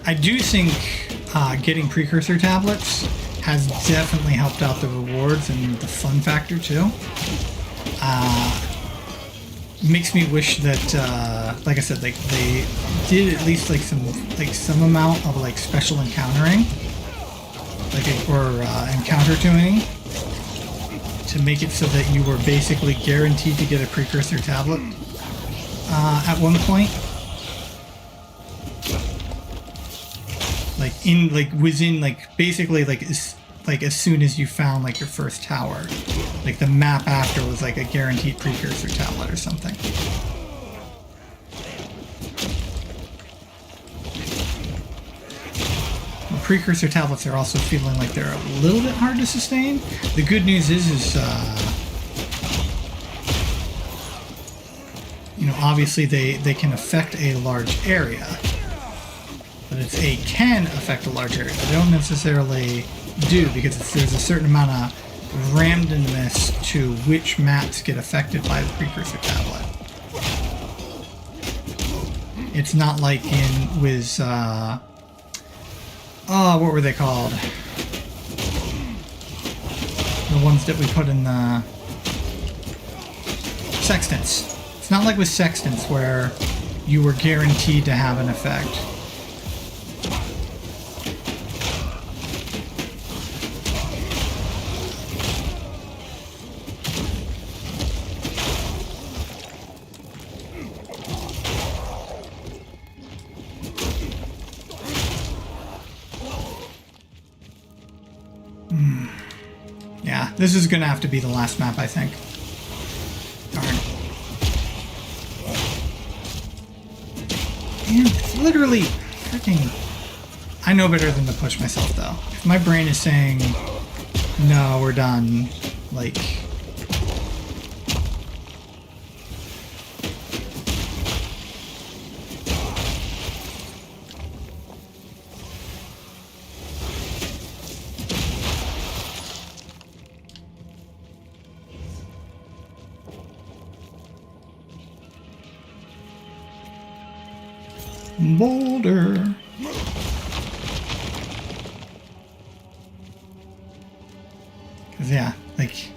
I do think getting precursor tablets has definitely helped out the rewards and the fun factor too. Makes me wish that, like I said, like they did at least like some amount of like special encountering, or encounter tuning, to make it so that you were basically guaranteed to get a precursor tablet at one point. Basically as soon as you found like your first tower, like the map after was like a guaranteed precursor tablet or something. The precursor tablets are also feeling like they're a little bit hard to sustain. The good news is you know, obviously they can affect a large area. But they can affect a large area. They don't necessarily do, because there's a certain amount of randomness to which maps get affected by the precursor tablet. It's not like with what were they called? The ones that we put in the sextants. It's not like with sextants where you were guaranteed to have an effect. Yeah, this is gonna have to be the last map, I think. Darn. And it's literally freaking... I know better than to push myself, though. If my brain is saying, no, we're done, like... Boulder. Cause yeah, like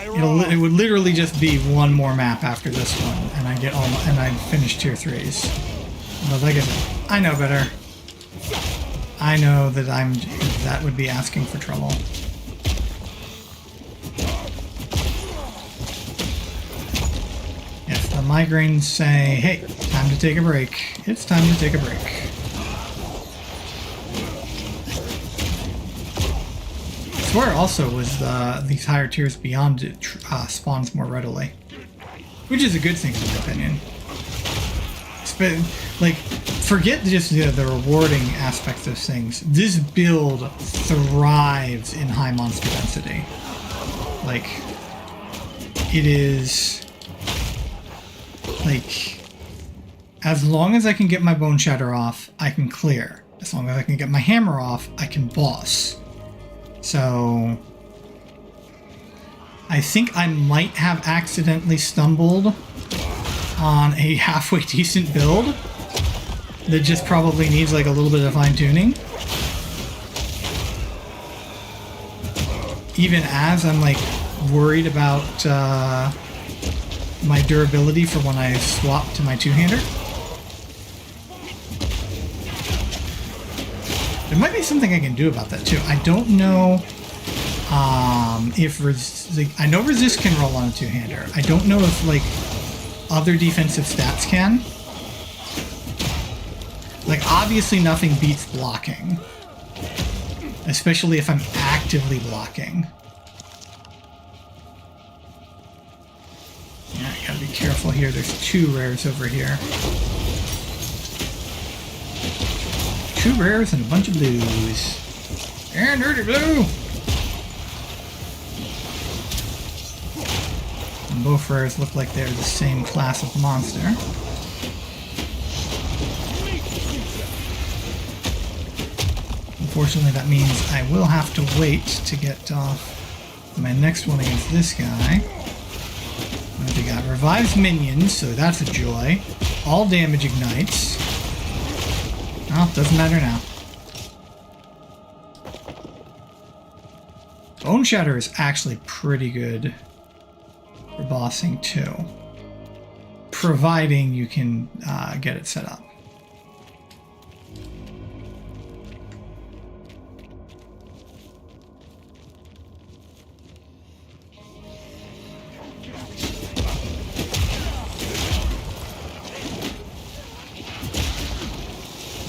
it would literally just be one more map after this one, and I get all and I finish tier 3s. But like I said, I know better. I know that that would be asking for trouble. The migraines say, hey, time to take a break. It's time to take a break. I swear also was these higher tiers beyond it spawns more readily. Which is a good thing in my opinion. Like, forget just the rewarding aspects of things. This build thrives in high monster density. Like, it is... Like, as long as I can get my Bone Shatter off, I can clear. As long as I can get my hammer off, I can boss. So, I think I might have accidentally stumbled on a halfway decent build that just probably needs like a little bit of fine-tuning. Even as I'm like worried about my durability for when I swap to my two-hander. There might be something I can do about that too. I don't know if I know resist can roll on a two-hander. I don't know if like other defensive stats can. Like obviously nothing beats blocking, especially if I'm actively blocking. Yeah, I gotta be careful here. There's two rares over here. Two rares and a bunch of blues. And dirty blue! And both rares look like they're the same class of monster. Unfortunately, that means I will have to wait to get off my next one against this guy. We got revives minions, so that's a joy. All damage ignites. Well, doesn't matter now. Bone Shatter is actually pretty good for bossing too, providing you can get it set up.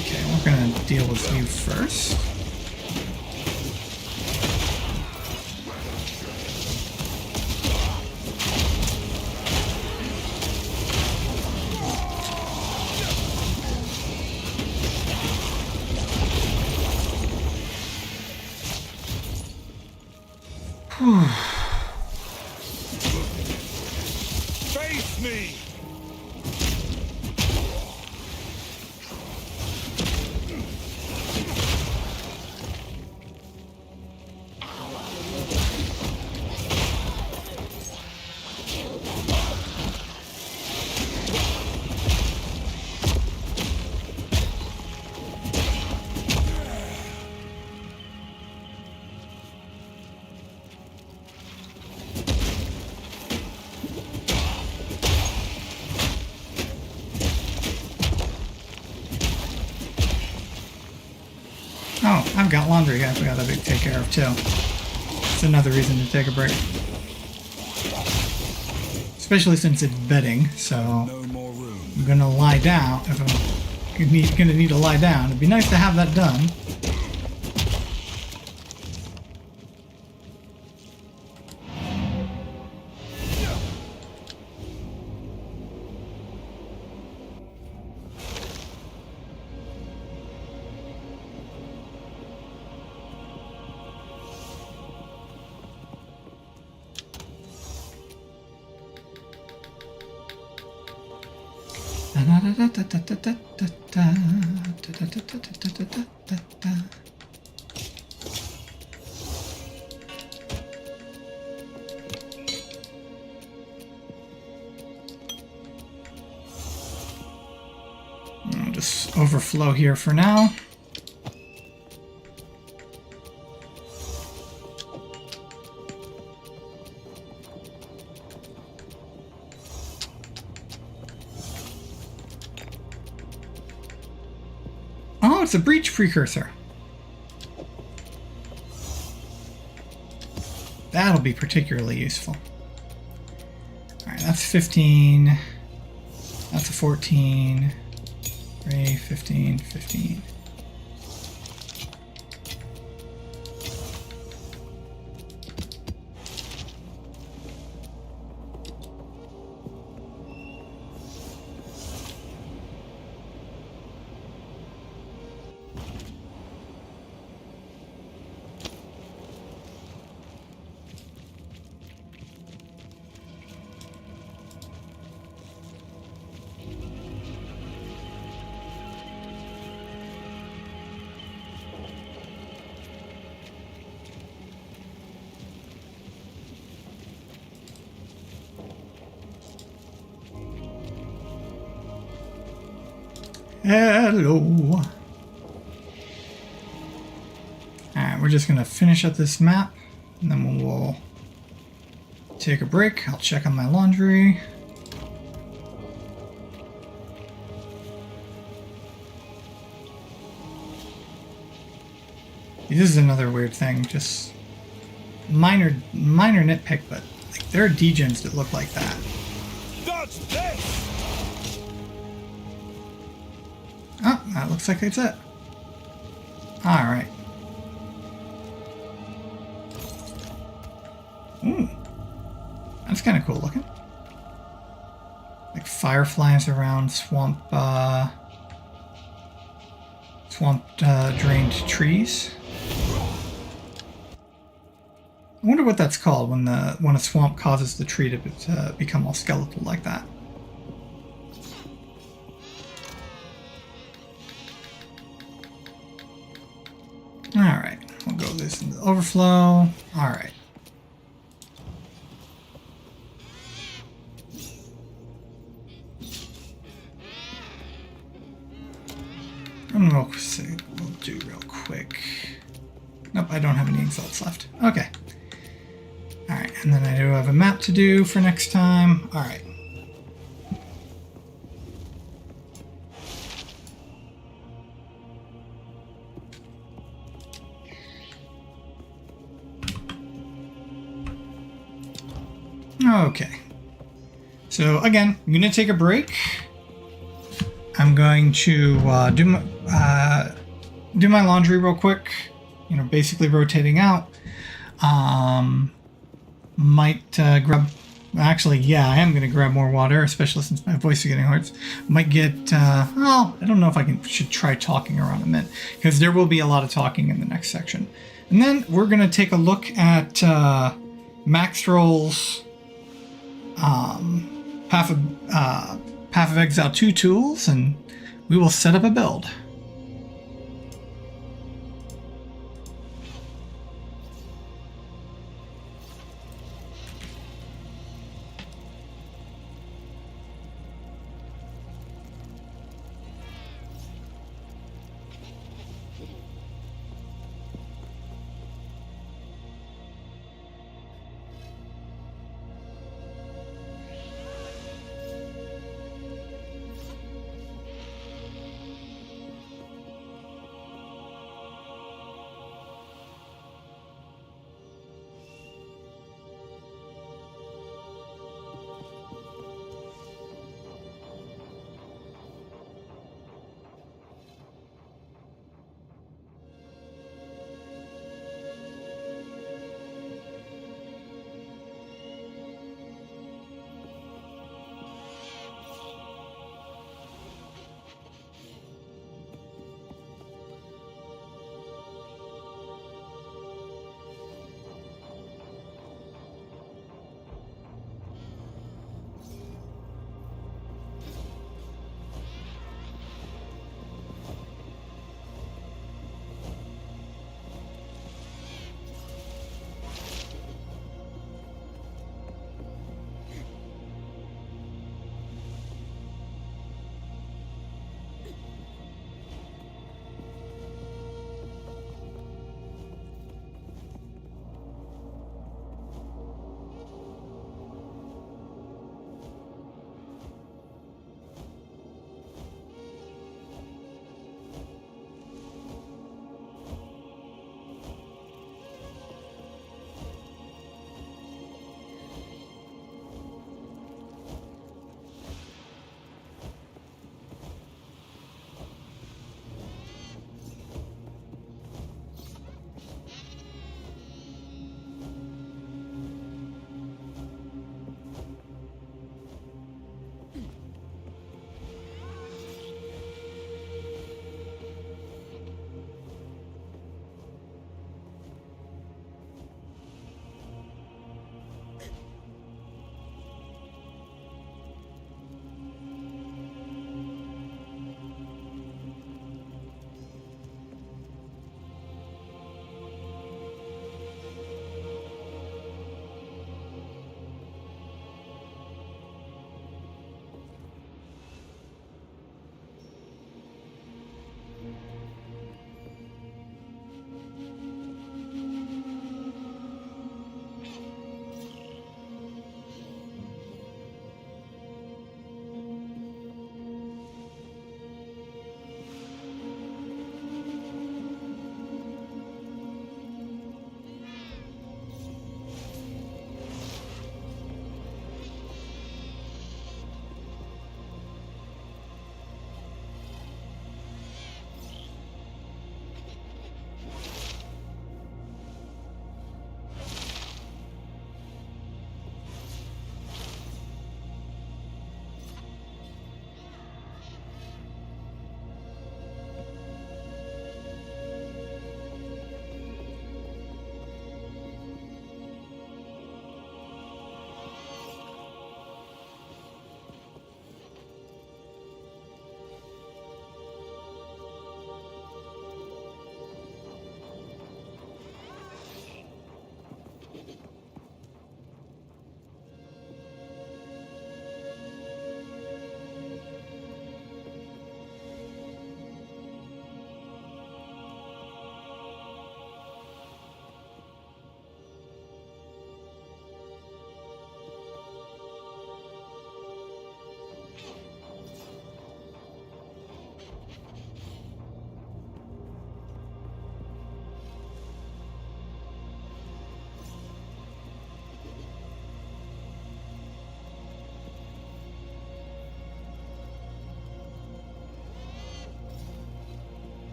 Okay, we're gonna deal with you first. Face me! Oh, I've got laundry I forgot to take care of too. It's another reason to take a break. Especially since it's bedding, so No more room. I'm gonna lie down. If I'm gonna need to lie down, it'd be nice to have that done. I'll just overflow here for now. Oh, it's a breach precursor. That'll be particularly useful. Alright, that's 15. That's a 14. 3, 15, 15. Hello. Alright, we're just gonna finish up this map, and then we'll take a break. I'll check on my laundry. This is another weird thing, just minor nitpick, but like, there are degens that look like that. Dodge this! Oh, that looks like it's it. Alright. Ooh. That's kind of cool looking. Like fireflies around drained trees. I wonder what that's called when a swamp causes the tree to become all skeletal like that. Alright, we'll go this into the overflow. Alright. And we'll do real quick. Nope, I don't have any exalts left. Okay. Alright, and then I do have a map to do for next time. Alright. Okay. So again, I'm going to take a break. I'm going to do my laundry real quick. You know, basically rotating out. Might grab. Actually, yeah, I am going to grab more water, especially since my voice is getting hoarse. Might get. Well, I don't know if should try talking around a minute, because there will be a lot of talking in the next section. And then we're going to take a look at Max Troll's Path of Exile 2 tools, and we will set up a build.